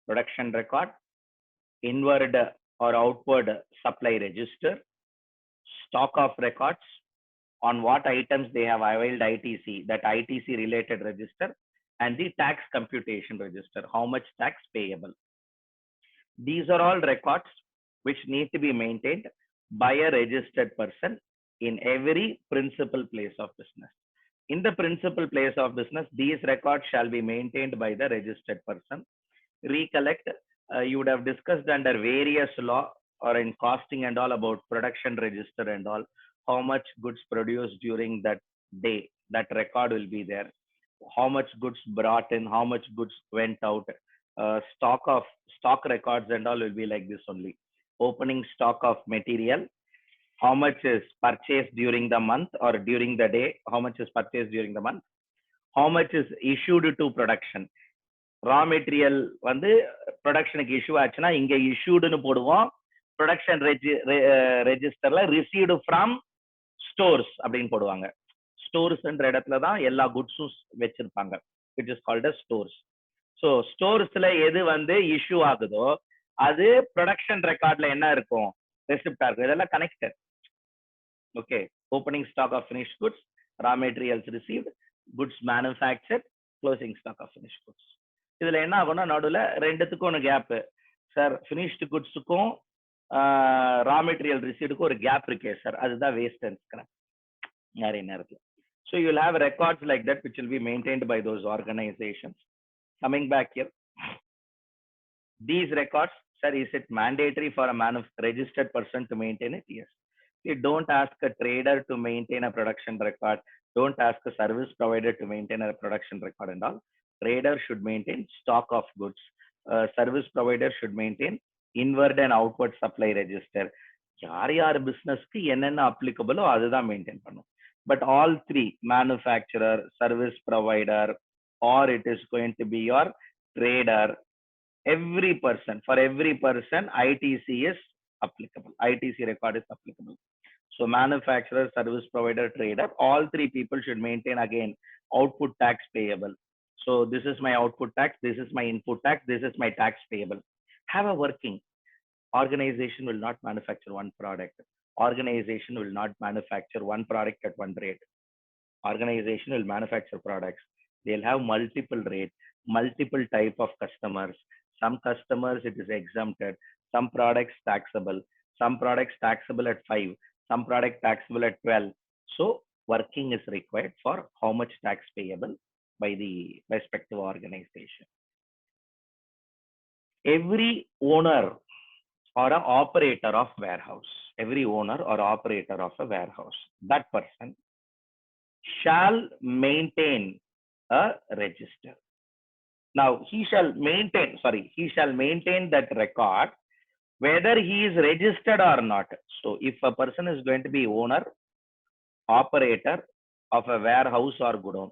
production record, inward or outward supply register, stock of records, on what items they have availed ITC, that ITC related register, and the tax computation register, how much tax payable. These are all records which need to be maintained by a registered person in every principal place of business. In the principal place of business, these records shall be maintained by the registered person. Recollect, you would have discussed under various law or in costing and all about production register and all, how much goods produced during that day, that record will be there. How much goods brought in, how much goods went out. Stock records and all will be like this only. Opening stock of material, how much is purchased during the month or during the day, how much is purchased during the month, how much is issued to production. Raw material வந்து ப்ரொடக்ஷனுக்கு issue ஆச்சுன்னா இங்க இஷ்யூடுன்னு போடுவோம். Production ரெஜிஸ்டர்ல received from stores அப்படின்னு போடுவாங்க. ஸ்டோர்ஸ்ன்ற இடத்துல தான் எல்லா குட்ஸும் வச்சிருப்பாங்க, which is called stores. So ஸ்டோர்ஸ்ல எது வந்து இஷ்யூ ஆகுதோ அது ப்ரொடக்ஷன் ரெக்கார்ட்ல என்ன இருக்கும், ரெசிப்டா இருக்கும். இதெல்லாம் connected. Okay, opening stock of finished goods, raw materials received, goods manufactured, closing stock of finished goods. இதுல என்ன ஆகும்னா நடுவில் ரெண்டுத்துக்கும் ஒன்று கேப்பு சார். ஃபினிஷ்டு குட்ஸுக்கும் ரா மெட்டீரியல் ரிசீவ்டுக்கும் ஒரு கேப் இருக்கே சார், அதுதான் வேஸ்ட் நிறைய நேரத்தில். So you will have records like that which will be maintained by those organisations. Coming back here, these records, sir, is it mandatory for a registered person to maintain it? Yes. You don't ask a trader to maintain a production record. Don't ask a service provider to maintain a production record and all. Trader should maintain stock of goods. Service provider should maintain inward and outward supply register. யார் பிசினஸ்க்கு என்னென்ன அப்ளிகபிளோ அதுதான் maintain பண்ணும். But all three, manufacturer, service provider, or it is going to be your trader, every person, for every person ITC is applicable, ITC record is applicable. So manufacturer, service provider, trader, all three people should maintain again output tax payable. So this is my output tax, this is my input tax, this is my tax payable. Have a working organization will not manufacture one product. Organization will not manufacture one product at one rate. Organization will manufacture products. They'll have multiple rate, multiple type of customers. Some customers it is exempted, some products taxable, some products taxable at 5, some product taxable at 12. So working is required for how much tax payable by the respective organization. Every owner or an operator of warehouse, every owner or operator of a warehouse, that person shall maintain a register. Now he shall maintain that record whether he is registered or not. So if a person is going to be owner, operator, of a warehouse or godown,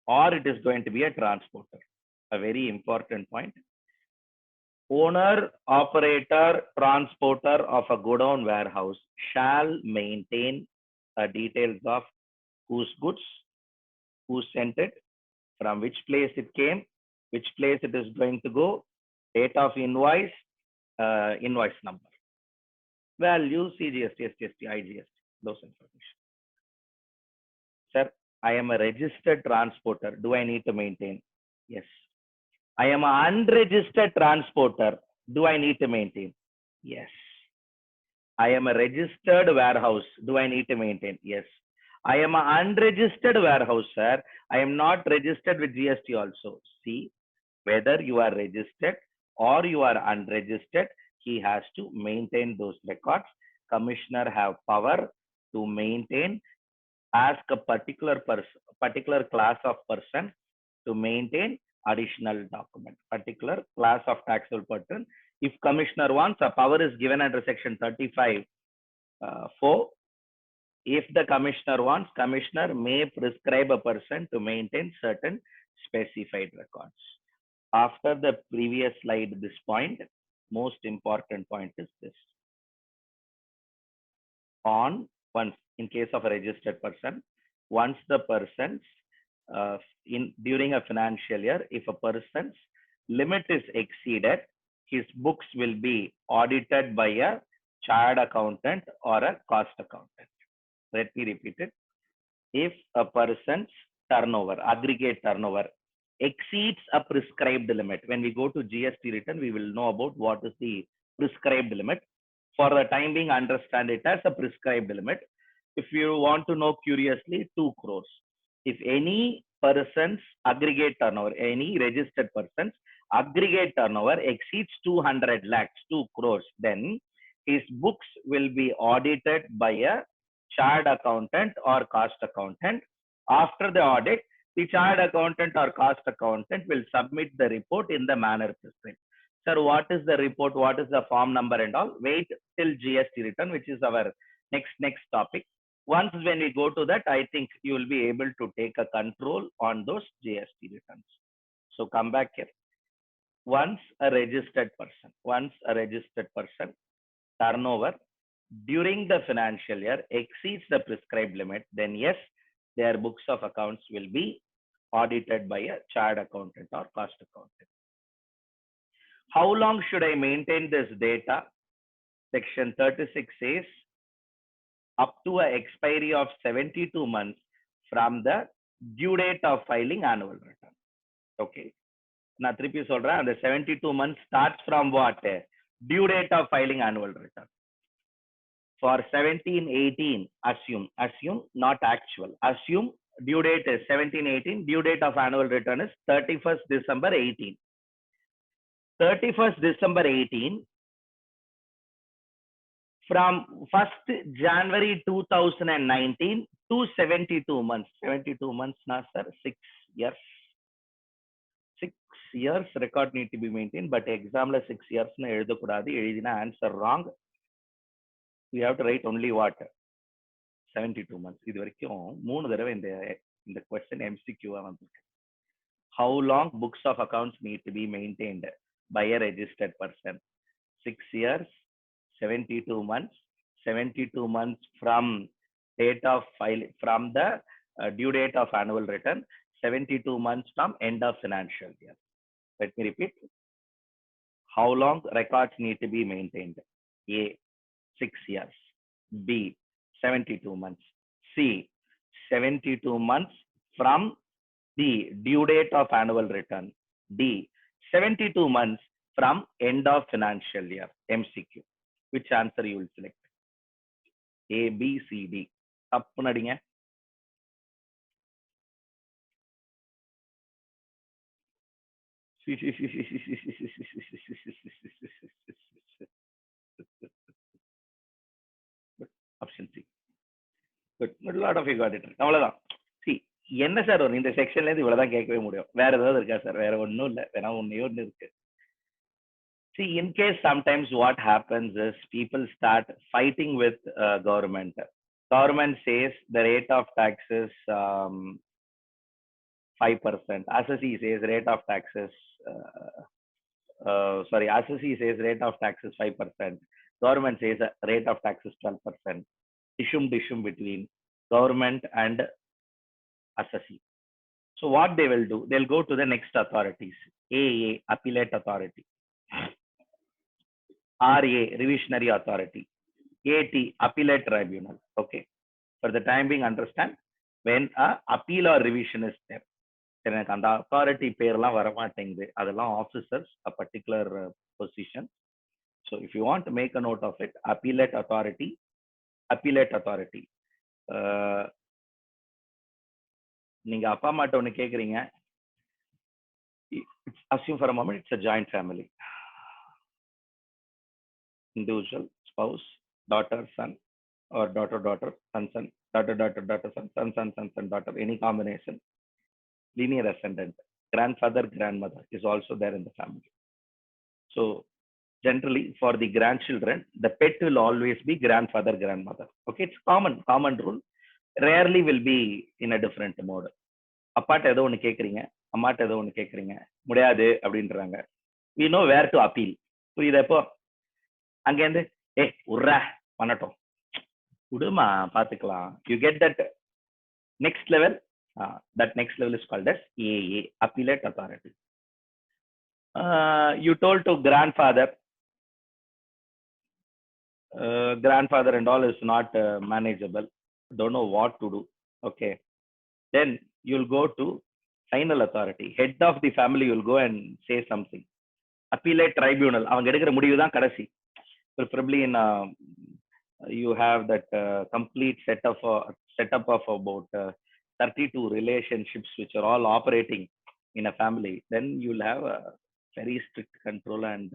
or it is going to be a transporter. A very important point. Owner, operator, transporter of a godown warehouse shall maintain details of whose goods, who sent it, from which place it came, which place it is going to go, date of invoice, invoice number, value, CGST, SGST, IGST, those information. Sir, I am a registered transporter. Do I need to maintain? Yes. I am an unregistered transporter. Do I need to maintain? Yes. I am a registered warehouse. Do I need to maintain? Yes. I am an unregistered warehouse, sir. I am not registered with GST also. See, whether you are registered or you are unregistered, he has to maintain those records. Commissioner have power to maintain, ask a particular class of person to maintain additional document, particular class of taxable person. If commissioner wants, a power is given under section 35(4). If the commissioner wants, commissioner may prescribe a person to maintain certain specified records. After the previous slide, this point, most important point is this. On once, in case of a registered person, once the person's during a financial year, if a person's limit is exceeded, his books will be audited by a chartered accountant or a cost accountant. Let me repeat it. If a person's turnover, aggregate turnover, exceeds a prescribed limit, when we go to GST return, we will know about what is the prescribed limit. For the time being, understand it as a prescribed limit. If you want to know curiously, 2 crores. If any person's aggregate turnover, any registered person's aggregate turnover exceeds 200 lakhs, 2 crores, then his books will be audited by a chartered accountant or cost accountant. After the audit, the chartered accountant or cost accountant will submit the report in the manner prescribed. Sir, what is the report? What is the form number and all? Wait till GST return, which is our next topic. Once when we go to that, I think you will be able to take a control on those GST returns. So come back here. Once a registered person turnover during the financial year exceeds the prescribed limit, then yes, their books of accounts will be audited by a chartered accountant or cost accountant. How long should I maintain this data? Section 36 says up to an expiry of 72 months from the due date of filing annual return. Okay. Now, திருப்பி சொல்றேன், அந்த 72 months starts from what? Due date of filing annual return. For 17-18, assume not actual. Assume due date is 17-18, due date of annual return is 31st December 18. 31st December 18, from 1st January 2019 to 72 months. 72 months, now, sir, 6 years. 6 years record need to be maintained, but exam 6 years na எழுதக்கூடாது. எழுதினா answer wrong. We have to write only what? 72 months. இது வரைக்கும் 3 தடவை இந்த question MCQ வந்திருக்கு. How long books of accounts need to be maintained by a registered person? 6 years, 72 months, 72 months from date of file, from the due date of annual return, 72 months from end of financial year. Let me repeat. How long records need to be maintained? A, 6 years. B, 72 months. C, 72 months from the due date of annual return. D, 72 months from end of financial year. MCQ. Which answer you will select? A, B, C, D. தப்பு நடிங்க. Option C. Good. A lot of you got it. அவ்வளவுதான். See, என்ன sir வரும் இந்த செக்ஷன்ல இருந்து இவ்வளவுதான் கேட்கவே முடியும். வேற ஏதாவது இருக்கா சார்? வேற ஒண்ணும் இல்ல. வேணா ஒண்ணே ஒண்ணு இருக்கு. See, in case sometimes what happens is people start fighting with government. Government says the rate of tax is 5%. Assessee says rate of taxes. Assessee says rate of tax is 5%. Government says rate of tax is 12%. Dishum between government and assessee. So what they will do, they'll go to the next authorities. AA, appellate authority. RA, revisionary authority. AT, appellate tribunal. Okay. For the time being, understand when a appeal or revision is there. எனக்கு அந்த authority பேர்லாம் வரமாட்டேங்குது, அதெல்லாம் officers a particular position. So if you want to make a note of it, appellate authority. நீங்க அப்பா அம்மாட்ட ஒண்ணு கேக்குறீங்க, assume for a moment it's a joint family. Individual, spouse, daughter, son, or daughter, son, daughter, son, daughter, any combination. Linear ascendant, grandfather, grandmother is also there in the family. So generally for the grandchildren, the pet will always be grandfather, grandmother. Okay, it's common rule. Rarely will be in a different mode. அப்பாட்ட ஏதோ ஒன்று கேட்குறீங்க, அம்மாட்ட ஏதோ ஒன்று கேட்குறீங்க, முடியாது அப்படின்றாங்க. we know where to appeal. புரியுதா? இப்போ அங்கேருந்து உர்ரா பண்ணட்டும், விடுமா பார்த்துக்கலாம். You get that next level. That next level is called as AA, appellate authority. You told to grandfather and all is not manageable, don't know what to do. Okay, then you'll go to final authority, head of the family. You'll go and say something. Appellate tribunal, அவங்க எடுக்கிற முடிவு தான் கடைசி. Preferably in you have that complete setup of about 32 relationships which are all operating in a family. Then you'll have a very strict control. And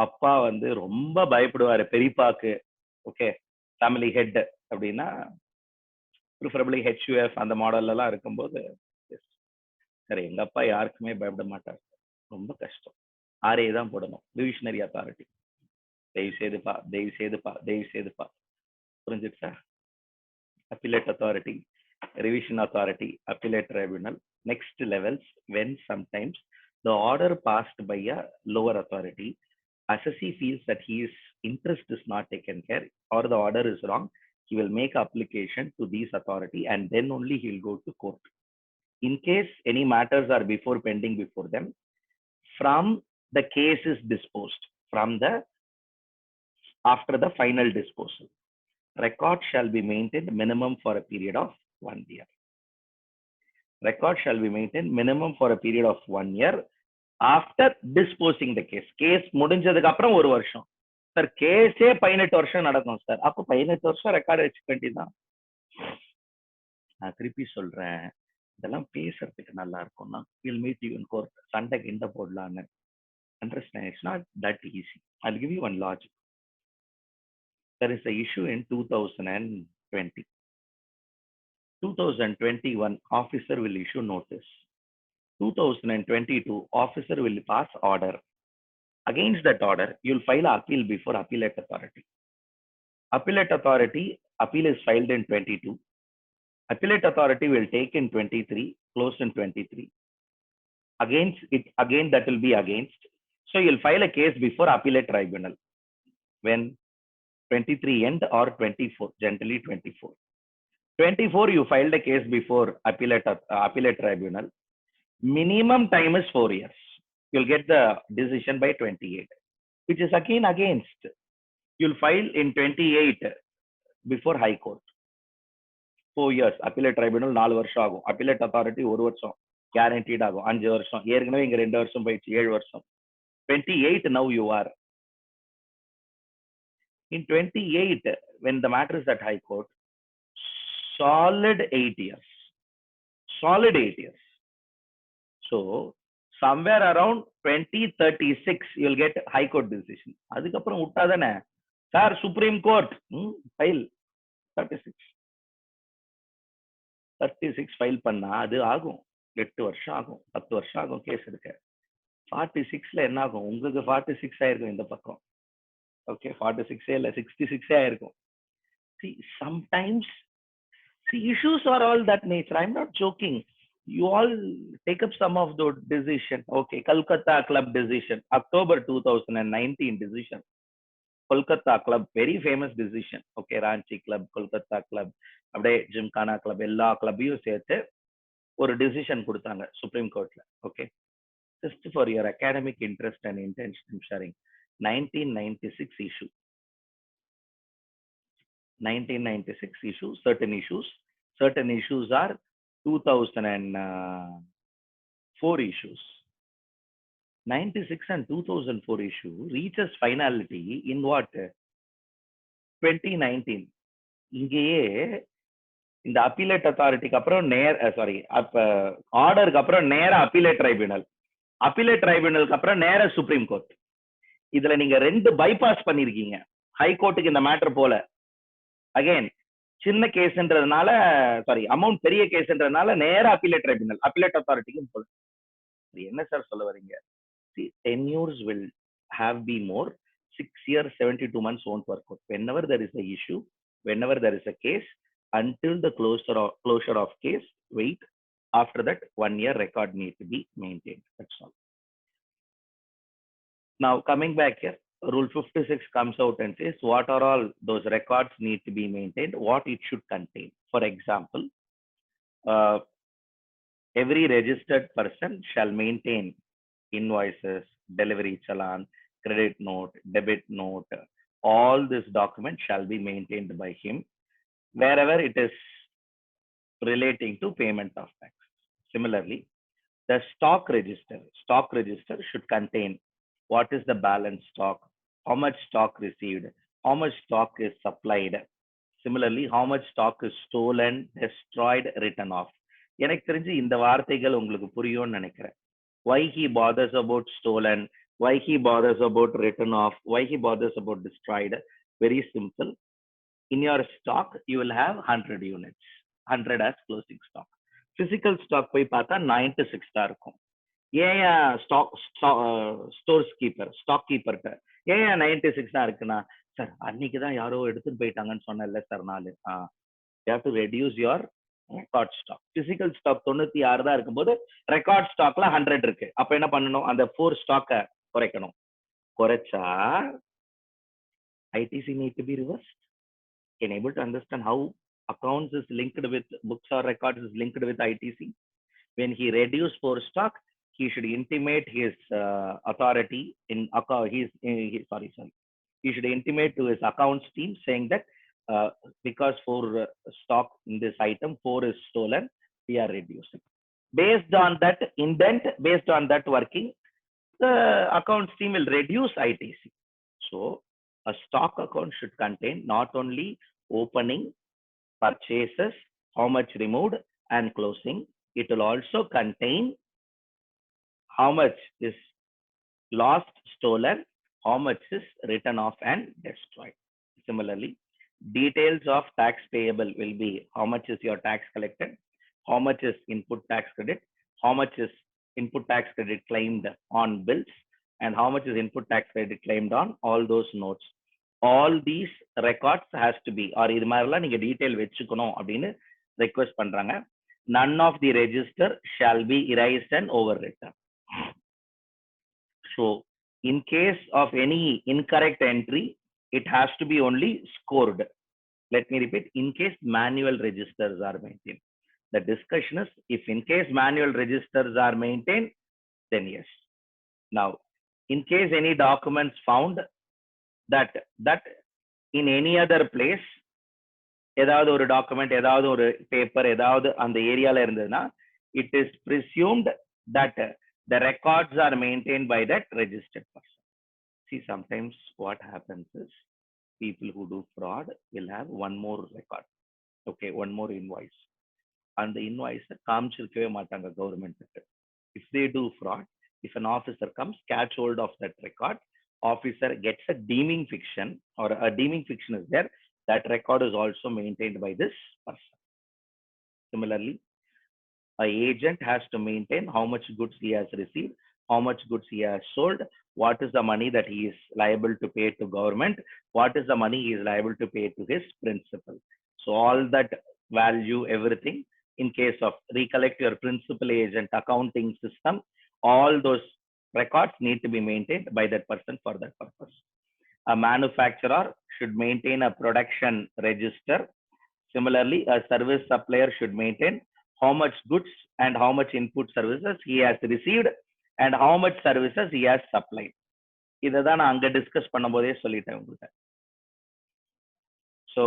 அப்பா வந்து ரொம்ப பயப்படுவாரு பெரியப்பாக்கு. Okay, family head அப்படின்னா preferably HUF அந்த மாடல்ல எல்லாம் இருக்கும்போது, சரி எங்க அப்பா யாருக்குமே பயப்பட மாட்டார், ரொம்ப கஷ்டம், RA தான் போடணும். டிவிஷனரி அத்தாரிட்டி, தயவு செய்துப்பா. புரிஞ்சுச்சா? appellate authority, revision authority, appellate tribunal. Next levels, when sometimes the order passed by a lower authority, assessee feels that his interest is not taken care or the order is wrong, he will make application to this authority and then only he will go to court. In case any matters are pending before them, from the case is disposed, after the final disposal, record shall be maintained minimum for a period of 1 year. Record shall be maintained minimum for a period of 1 year after disposing the case. Case முடிஞ்சதுக்கு அப்புறம் ஒரு வருஷம். Sir கேஸே 18 வருஷம் நடக்கும் sir, அப்போ 18 வருஷம் record வச்சுக்க வேண்டியதுதான். நான் திருப்பி சொல்றேன், இதெல்லாம் பேசுறதுக்கு நல்லா இருக்கும்னா we'll meet you in court, சண்டை கிண்ட போடலான்னு. Understand, it's not that easy. I'll give you one logic. There is an issue in 2020. 2021, officer will issue notice. 2022, officer will pass order. Against that order, you'll file an appeal before appellate authority. Appellate authority, appeal is filed in 22. Appellate authority will take in 23, close in 23. Against it, again that will be against. So you'll file a case before appellate tribunal. When 23 end or 24, generally 24. 24, you filed a case before appellate tribunal. Minimum time is 4 years. You'll get the decision by 28, which is again against. You'll file in 28 before High Court. 4 years. Appellate tribunal 4 வருஷம் ஆகும். Appellate authority 1 வருஷம் guaranteed ஆகும். 5 வருஷம். ஏற்கனவே இங்க 2 வருஷம் போயிடுச்சு, 7 வருஷம். 28 now you are. In 28, when the matter is at High Court, solid 8 years. Solid 8 years. So, somewhere around 2036, you'll get High Court decision. அதுக்கப்புறம் விட்டாதானே sir supreme court file 36 file பண்ணா அது ஆகும் 8 வருஷம் ஆகும், 10 வருஷம் ஆகும் கேஸ் எடுக்க. 46ல என்ன ஆகும்? உங்களுக்கு 46 ஆயிருக்கும் இந்த பக்கம். ஓகே, 46 இல்ல 66 ஆயிருக்கும். See, sometimes, see, issues are all that nature. I'm not joking. You all take up some of those decision. Okay, Kolkata club decision, October 2019 decision. Kolkata club, very famous decision. Okay, Ranchi club, Kolkata club, அப்படியே gymkhana club எல்லா கிளப்பையும் சேர்த்து ஒரு decision கொடுத்தாங்க supreme கோர்ட்ல. Okay, just for your academic interest and intention I'm sharing. 1996 issue. 1996 issue, certain issues. Certain issues are 2004 issues. 96 and 2004 issue reaches finality in what? 2019. இங்கேயே இந்த appellate அத்தாரிட்டிக்கு அப்புறம் sorry ஆர்டருக்கு அப்புறம் நேர அப்பீலேட் ட்ரைபியூனல், அப்பீலேட் ட்ரைபியூனலுக்கு அப்புறம் நேர சுப்ரீம் கோர்ட். இதுல நீங்க ரெண்டு பைபாஸ் பண்ணிருக்கீங்க. ஹை கோர்ட்டுக்கு இந்த மேட்டர் போல, அகைன் சின்ன கேஸ்ன்றதுனால, சாரி அமௌண்ட் பெரிய கேஸ்ன்றதுனால நேர அப்பீலேட் ட்ரைபியூனல், அப்பீலேட் அத்தாரிட்டிக்கும் போல. என்ன சார் சொல்ல வரீங்க? See, tenures will have been more. 6 years, 72 months won't work out. Whenever there is a issue, whenever there is a case, until the closure of case, wait. After that, 1 year record need to be maintained. That's all. Now, coming back here, Rule 56 comes out and says what are all those records need to be maintained, what it should contain. For example, every registered person shall maintain invoices, delivery challan, credit note, debit note. All this document shall be maintained by him wherever it is relating to payment of tax. Similarly, the stock register should contain what is the balance stock, how much stock received, how much stock is supplied. Similarly, how much stock is stolen, destroyed, written off. எனக்கு தெரிஞ்சு இந்த வார்த்தைகள் உங்களுக்கு புரியும்னு நினைக்கிறேன். Why he bothers about stolen, why he bothers about written off, why he bothers about destroyed. Very simple. In your stock, you will have 100 units, 100 as closing stock. Physical stock போய் பார்த்தா 96 தான் இருக்கும். ஏன் ஸ்டோர்ஸ் கீப்பர், ஸ்டாக் கீப்பர்கிட்ட ஏன் 96 தான் இருக்குன்னா, sir அன்னைக்கு தான் யாரோ எடுத்துட்டு போயிட்டாங்கன்னு சொன்னேன்ல சார் நாலு. you have to reduce your record stock. Physical stock 96 தான் இருக்கும்போது ரெக்கார்ட் ஸ்டாக்ல 100 இருக்கு. அப்ப என்ன பண்ணணும்? அந்த 4 ஸ்டாக்க குறைக்கணும். குறைச்சா ITC need to be reversed. Can able to understand how accounts is linked with books or records is linked with ITC? When he reduce 4 stock, he should intimate his authority in he should intimate to his accounts team saying that because 4 stock in this item, 4 is stolen, we are reducing. Based on that indent, based on that working, the accounts team will reduce ITC. So a stock account should contain not only opening, purchases, how much removed and closing, it will also contain how much is lost, stolen, how much is written off and destroyed. Similarly, details of tax payable will be how much is your tax collected, how much is input tax credit, how much is input tax credit claimed on bills, and how much is input tax credit claimed on all those notes. All these records has to be, or இது மாதிரிலாம் நீங்க detail வச்சுக்கணும் அப்படின்னு request பண்றாங்க. None of the register shall be erased and overwritten. So in case of any incorrect entry, it has to be only scored. Let me repeat, in case manual registers are maintained. The discussion is, if in case manual registers are maintained, then yes. Now, in case any documents found that in any other place, ஏதாவது ஒரு document, ஏதாவது ஒரு paper, ஏதாவது அந்த ஏரியால இருந்ததுன்னா, it is presumed that the records are maintained by that registered person. See, sometimes what happens is people who do fraud will have one more record, okay, one more invoice. And the invoice காமிச்சிருக்கவே மாட்டாங்க கவர்மெண்ட்டுக்கு. If they do fraud, if an officer comes, catch hold of that record, officer gets a deeming fiction, or a deeming fiction is there, that record is also maintained by this person. Similarly, an agent has to maintain how much goods he has received, how much goods he has sold, what is the money that he is liable to pay to government, what is the money he is liable to pay to his principal. So all that value, everything, in case of recollect your principal agent accounting system, all those records need to be maintained by that person for that purpose. A manufacturer should maintain a production register. Similarly, a service supplier should maintain how much goods and how much input services he has received and how much services he has supplied. இதை தான் நான் அங்க discuss பண்ணும்போதே சொல்லிட்டேன் உங்களுக்கு. So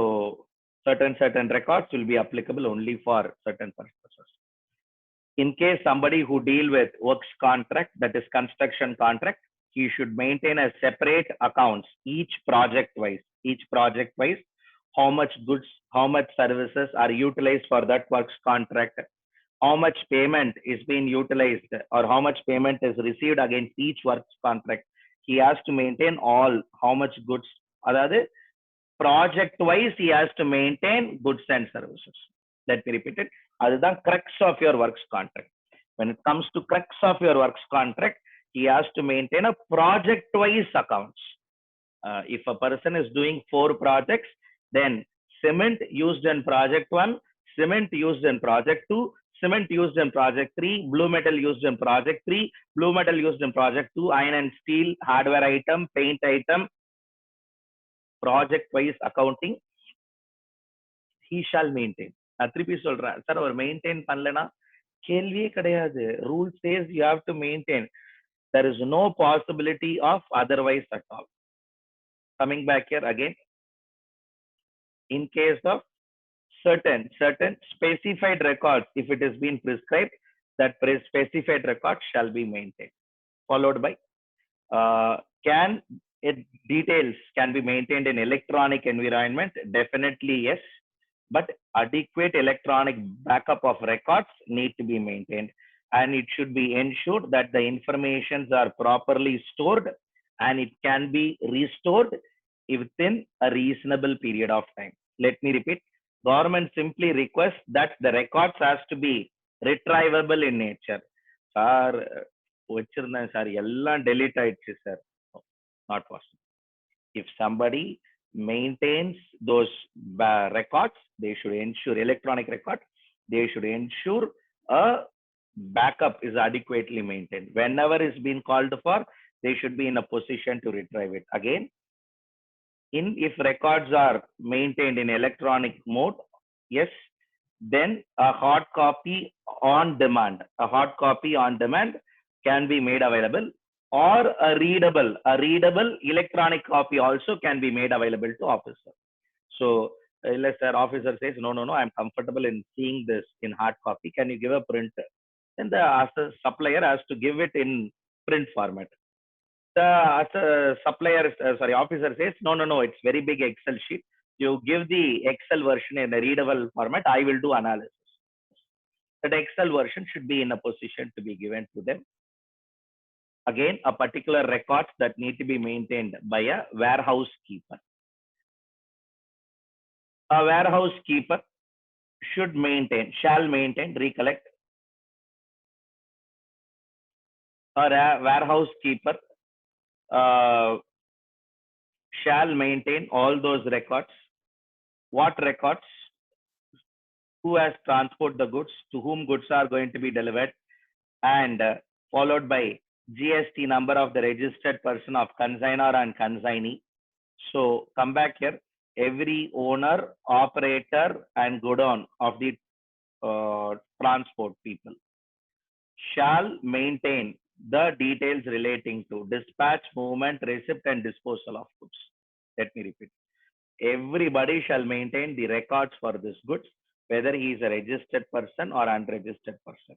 certain records will be applicable only for certain purposes. In case somebody who deal with works contract, that is construction contract, he should maintain a separate accounts each project wise, how much goods, how much services are utilized for that works contract, how much payment is being utilized or how much payment is received against each works contract. He has to maintain all how much goods, அதாவது project wise he has to maintain goods and services. Let me repeat it. அதுதான் crux of your works contract. When it comes to crux of your works contract, he has to maintain a project wise accounts. If a person is doing 4 projects, then cement used in project 1, cement used in project 2, cement used in project 3, blue metal used in project 3, blue metal used in project 2, iron and steel, hardware item, paint item, project wise accounting he shall maintain. நான் திருப்பி சொல்றேன் sir, அவர் maintain பண்ணலனா கேள்வியே கிடையாது. Rule says you have to maintain. There is no possibility of otherwise at all. Coming back here again, in case of certain specified records, if it has been prescribed, that specified record shall be maintained. Followed by can it details can be maintained in electronic environment? Definitely yes, but adequate electronic backup of records need to be maintained, and it should be ensured that the informations are properly stored and it can be restored within a reasonable period of time. Let me repeat. Government simply requests that the records has to be retrievable in nature. Sir, வச்சிருந்தேன் sir, எல்லாம் delete ஆயிடுச்சு sir. Not possible. If somebody maintains those records, they should ensure electronic records, they should ensure a backup is adequately maintained. Whenever is being called for, they should be in a position to retrieve it. Again, if records are maintained in electronic mode, yes, then a hard copy on demand can be made available, or a readable electronic copy also can be made available to officer. So unless our officer says no, I'm comfortable in seeing this in hard copy, can you give a print? Then the supplier has to give it in print format. The officer says no, it's very big Excel sheet, you give the Excel version in a readable format, I will do analysis. That Excel version should be in a position to be given to them. Again, a particular records that need to be maintained by a warehouse keeper. A warehouse keeper shall maintain, recollect, or a warehouse keeper shall maintain all those records. What records? Who has transported the goods, to whom goods are going to be delivered, and followed by GST number of the registered person of consignor and consignee. So come back here. Every owner, operator, and godown of the transport people shall maintain the details relating to dispatch, movement, receipt, and disposal of goods. Let me repeat. Everybody shall maintain the records for this goods, whether he is a registered person or unregistered person.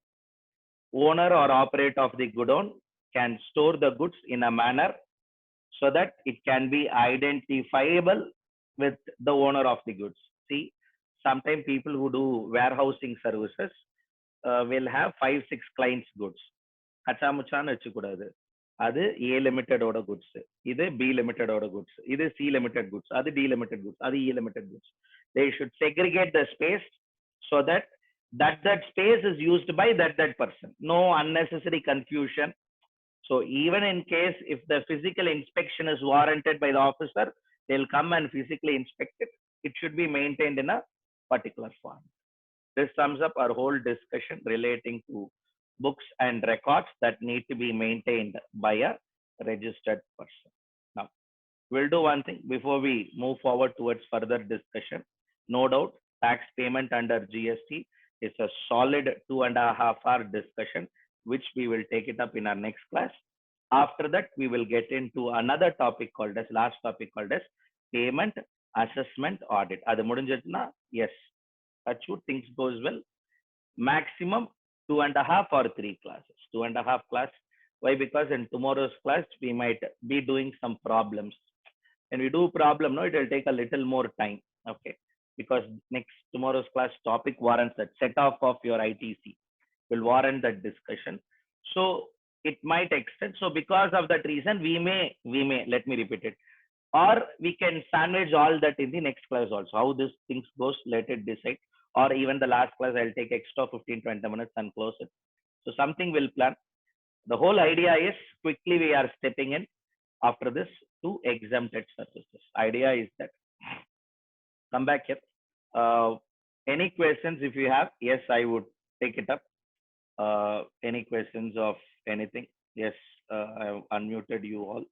Owner or operator of the godown can store the goods in a manner so that it can be identifiable with the owner of the goods. See, sometimes people who do warehousing services will have 5-6 clients goods. கச்சாமுச்சான்னு வச்சுக்கூடாது. அது A limited ஓட goods, இது B limited ஓட goods, இது C limited goods, அது D limited goods, அது E limited goods. They should segregate the space so that space is used by that person. No unnecessary confusion. So even in case if the physical inspection is warranted by the officer, they'll come and physically inspect it. It should be maintained in a particular form. This sums up our whole discussion relating to books and records that need to be maintained by a registered person. Now, we'll do one thing before we move forward towards further discussion. No doubt, tax payment under GST is a solid 2.5 hour discussion, which we will take it up in our next class. After that, we will get into another topic called as last topic called as payment assessment audit. Adu mudinjadna, yes, touchwood, things goes well. Maximum 2.5 or 3 classes. 2.5 class. Why? Because in tomorrow's class we might be doing some problems. And we do problem, no, it will take a little more time. Okay. Because next tomorrow's class topic warrants that set off of your ITC will warrant that discussion. So it might extend. So because of that reason, we may, let me repeat it. Or we can sandwich all that in the next class also. How this things goes, let it decide. Or even the last class, I'll take extra 15-20 minutes and close it. So something we'll plan. The whole idea is quickly we are stepping in after this to exempted services. Idea is that come back here. Any questions if you have? Yes, I would take it up. Any questions of anything? Yes, I have unmuted you all.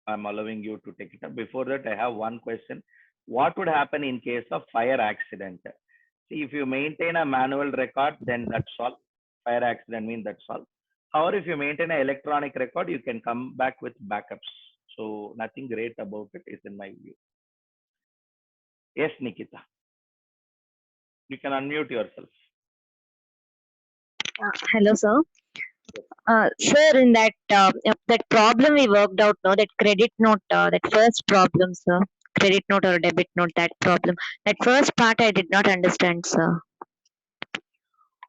I'm allowing you to take it up. Before that, I have one question. What would happen in case of fire accident? See, if you maintain a manual record, then that's all. Fire accident means that's all. However, if you maintain an electronic record, you can come back with backups. So nothing great about it is in my view. Yes, Nikita. You can unmute yourself. Hello, sir. Sir, in that problem we worked out, no, that credit note, that first problem, sir, credit note or debit note, that problem, that first part I did not understand, sir.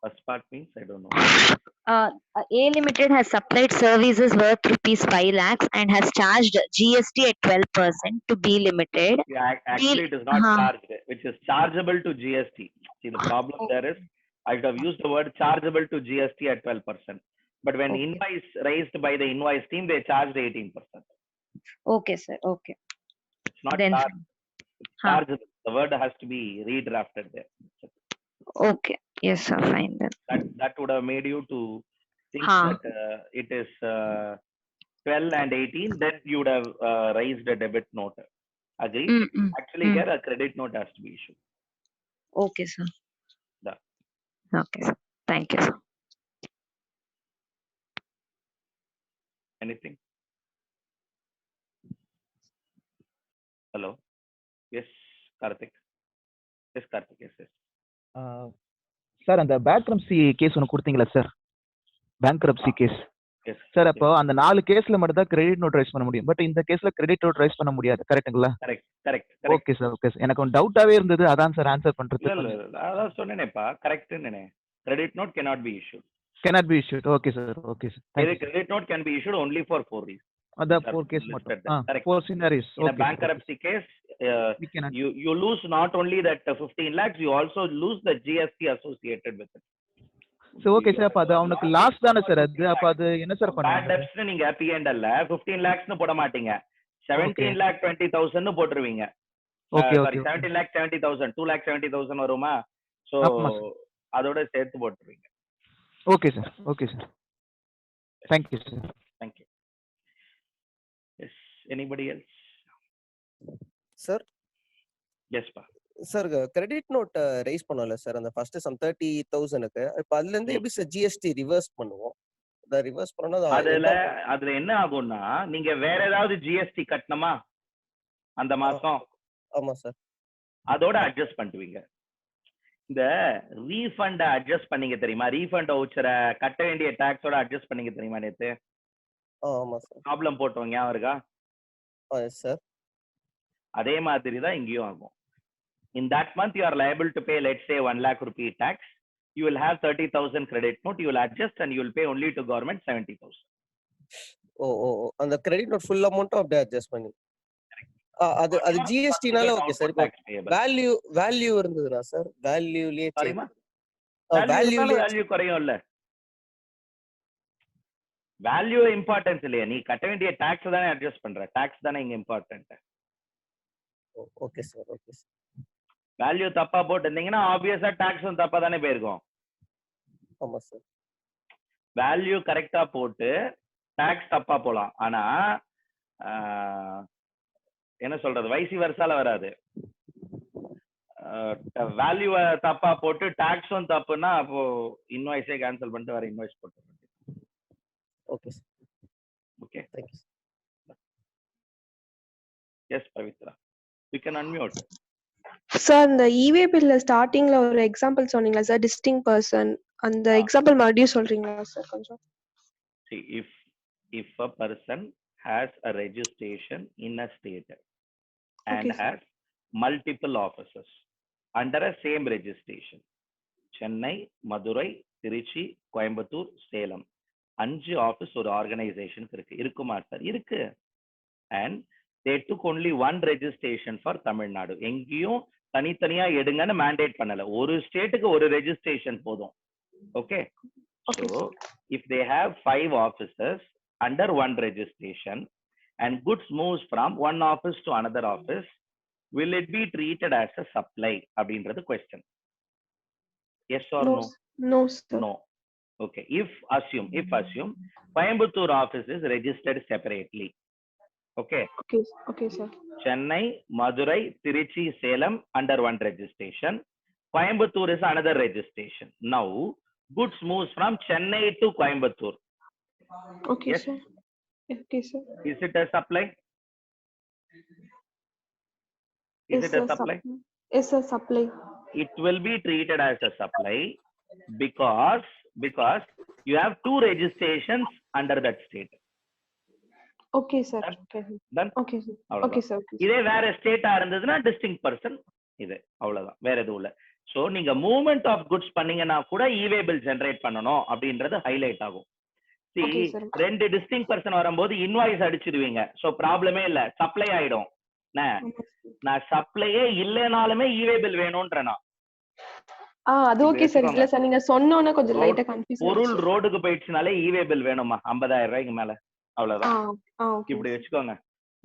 First part means I don't know. A Limited has supplied services worth rupees 5 lakhs and has charged GST at 12% to B Limited. Yeah, actually it is not charged, which is chargeable to GST. See, the problem there is I should have used the word chargeable to GST at 12%. But when invoice raised by the invoice team, they charged 18%. Okay, sir. Okay. It's not charged. It's chargeable. The word has to be redrafted there. Okay. Yes, sir. Fine then. That would have made you to think that it is 12 and 18. Then you would have raised a debit note. Agree? Actually, here a credit note has to be issued. Okay, sir. Okay, sir. Thank you, sir. Anything? Hello? Yes, Karthik. Yes, Karthik. Yes, yes. Sir, and the bankruptcy case one கொடுத்தீங்களா sir? Bankruptcy case. Yes. Sir, அப்போ அந்த 4 கேஸ்ல மட்டும் தான் credit note rice பண்ண முடியும். But இந்த கேஸ்ல கிரெடிட் நோட் ரைஸ் பண்ண முடியாது. கரெக்ட்டுங்களா? Correct. Okay sir, okay sir. எனக்கு ஒரு டவுட்டாவே இருந்தது. அதான் சார் ஆன்சர் பண்றது. இல்ல அதான் சொன்னேனேப்பா, correct னேனே. Credit note cannot be issued. Cannot be issued. Okay, sir. Okay, sir. The credit note can be issued only for 4 reasons. The 4 case மட்டும். 4 scenarios. In a bankruptcy case, you lose not only that 15 lakhs, you also lose the GST associated with it. So okay sir, அப்ப அது அவனுக்கு loss தான sir அது. அப்ப அது என்ன sir பண்ணுவீங்க? Bad debts நீங்க P&L ல 15 lakhs னு போட மாட்டீங்க. 17 lakh 20,000 னு போட்டுருவீங்க. Okay. 17 lakh 70,000, 2 lakh 70,000 வருமா? So அதோட சேர்த்து போட்டுருவீங்க. Okay sir. Okay sir. Thank you sir. Thank you. Yes, anybody else? Sir? Yes pa. Sir, credit note raise பண்ணல சார் அந்த ஃபர்ஸ்ட் சம் 30,000க்கு. இப்ப அதுல இருந்து எப்படி சார் GST ரிவர்ஸ் பண்ணுவோம்? அத ரிவர்ஸ் பண்ணா அதுல என்ன ஆகும்னா, நீங்க வேற ஏதாவது GST கட்டணுமா அந்த மாசம்? ஆமா சார். அதோட அட்ஜஸ்ட் பண்ணுவீங்க. இந்த ரீஃபண்ட் அட்ஜஸ்ட் பண்ணீங்க தெரியுமா? ரீஃபண்ட் வவுச்சரை கட்ட வேண்டிய டாக்ஸோட அட்ஜஸ்ட் பண்ணீங்க தெரியுமா நேத்து? ஆமா சார். ப்ராப்ளம் போட்டோம், ஞாபகம் இருக்கா? Yes sir. அதே மாதிரி தான் இங்கேயும் ஆகும். In that month you are liable to pay, let's say 1 lakh rupee tax. You will have 30,000 credit note. You will adjust and you will pay only to government 70,000. அந்த credit note full amount அப்படியே adjust பண்ணி. அது GST நால okay sir. Value இருந்ததுனா sir, வேல்யூலயே value குறையும்ல. Value importance இல்லையா, நீ கட்ட வேண்டிய டாக்ஸ் தானே அட்ஜஸ்ட் பண்ற, டாக்ஸ் தானே இங்க important. Okay sir, okay sir. Value தப்பா போட்டிருந்தீங்கன்னா ஆப்வியஸா டாக்ஸும் தப்பா தானே போயிருக்கும். ஆமா சார். வேல்யூ கரெக்டா போட்டு டாக்ஸ் தப்பா போலாம், ஆனா என்ன சொல்றது, வைசி வருஷால வராது. வேல்யூ தப்பா போட்டு டாக்ஸும் தப்புன்னா அப்போ இன்வாய்ஸே கேன்சல் பண்ணிட்டு வேற இன்வாய்ஸ் போட்டு. Okay sir. Okay, thank you. Yes Pavithra, we can unmute. Sir இந்த இவே பில்ல ஸ்டார்டிங்ல ஒரு எக்ஸாம்பிள் சொன்னீங்களா சார், டிஸ்டிங் பர்சன், அந்த எக்ஸாம்பிள் மறுபடியும் சொல்றீங்களா சார் கொஞ்சம்? See, if a person has a registration in a state and Okay, sir. has multiple offices under a same registration, Chennai, Madurai, Trichy, Coimbatore, Salem, 5 office ஒரு organisation இருக்குமா sir? இருக்கு. and they took only one registration for Tamil Nadu. எங்கேயும் தனித்தனியா எடுங்கன்னு mandate பண்ணல, ஒரு ஸ்டேட்டுக்கு ஒரு registration போதும். Okay, Okay, so if they have 5 offices under one registration and goods moves from one office to another office, will it be treated as a supply அப்படின்றது question. Yes or no, no? no sir. No. Okay, if assume Coimbatore office is registered separately. Okay, Okay, okay sir. Chennai, Madurai, Trichy, Salem under one registration, Coimbatore is another registration. Now goods moves from Chennai to Coimbatore. Okay, Yes. sir. Okay, sir. Is it a supply? Is it a supply? Yes, sir, supply. It will be treated as a supply because you have 2 registrations under that state. Okay, sir. Done? Okay. Done? Okay, sir. அவ்வளவுதான். Okay, sir. Okay, sir. இதே வேற ஸ்டேட்டா இருந்ததுன்னா distinct person இது, அவ்வளவுதான், வேற எதுவும் இல்ல. So நீங்க மூவ்மெண்ட் ஆஃப் குட்ஸ் பண்ணீங்கன்னா கூட இவே பில் ஜெனரேட் பண்ணணும் அப்படின்றது ஹைலைட் ஆகும். Okay, sir. 2 டிஸ்டிங்க் பர்சன் வரும்போது இன்வாய்ஸ் அடிச்சிடுவீங்க, சோ ப்ராப்ளமே இல்ல, சப்ளை ஆயிடும். நான் சப்ளையே இல்லைனாலுமே இவே பில் வேணும்ன்றேன். அது ஓகே சார். இல்ல சார், நீங்க சொன்னோனே கொஞ்சம் லைட்டா கன்ஃபியூஸ் பொருள் ரோடுக்கு போயிடுச்சுனாலே இவே பில் வேணுமா, 50,000 ரூபாய்க்கு மேல, அவ்வளவுதான். ஓகே. இப்படி வச்சுக்கோங்க,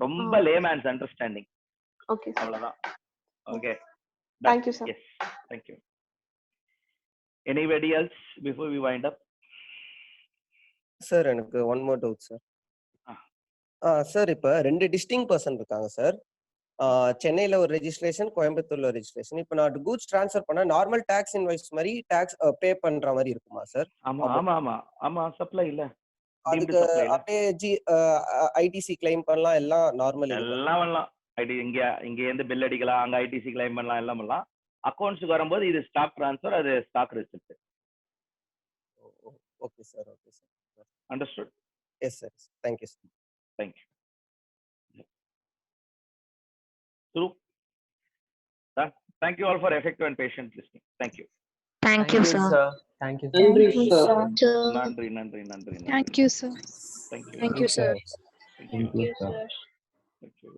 ரொம்ப லேமேன்ஸ் அண்டர்ஸ்டாண்டிங். Okay sir. அவ்வளவுதான். Okay, Thank you, sir. Yes, thank you. Anybody else before we wind up? Sir எனக்கு one more doubt sir. Sir இப்ப 2 டிஸ்டிங் பர்சன் இருக்காங்க சார். சென்னையில ஒரு ரெஜிஸ்ட்ரேஷன், கோயம்புத்தூர்ல ஒரு ரெஜிஸ்ட்ரேஷன். இப்ப நான் கூட்ஸ் ட்ரான்ஸ்ஃபர் பண்ணா நார்மல் டாக்ஸ் இன்வாய்ஸ் மாதிரி டாக்ஸ் பே பண்ற மாதிரி இருக்குமா சார்? ஆமா ஆமா ஆமா ஆமா, சப்ளை இல்ல, அதுக்கு அப்படியே ஐடிசி கிளைம் பண்ணலாம், எல்லாம் நார்மல் எல்லாம் பண்ணலாம். ஐடி இங்க இருந்து பில் அடிக்கலாம், அங்க ஐடிசி கிளைம் பண்ணலாம், எல்லாம் பண்ணலாம். அக்கவுண்ட்ஸ்க்கு வரும்போது இது ஸ்டாக் ட்ரான்ஸ்ஃபர், அது stock receipt. Okay sir, okay sir. Understood? Yes sir, thank you sir. Thank you. Through. Thank you all for effective and patient listening. Thank you. Thank you, sir. Thank you. Nandri, sir. Nandri. Thank you, sir. Thank you. Thank you, sir. Thank you, sir. Thank you.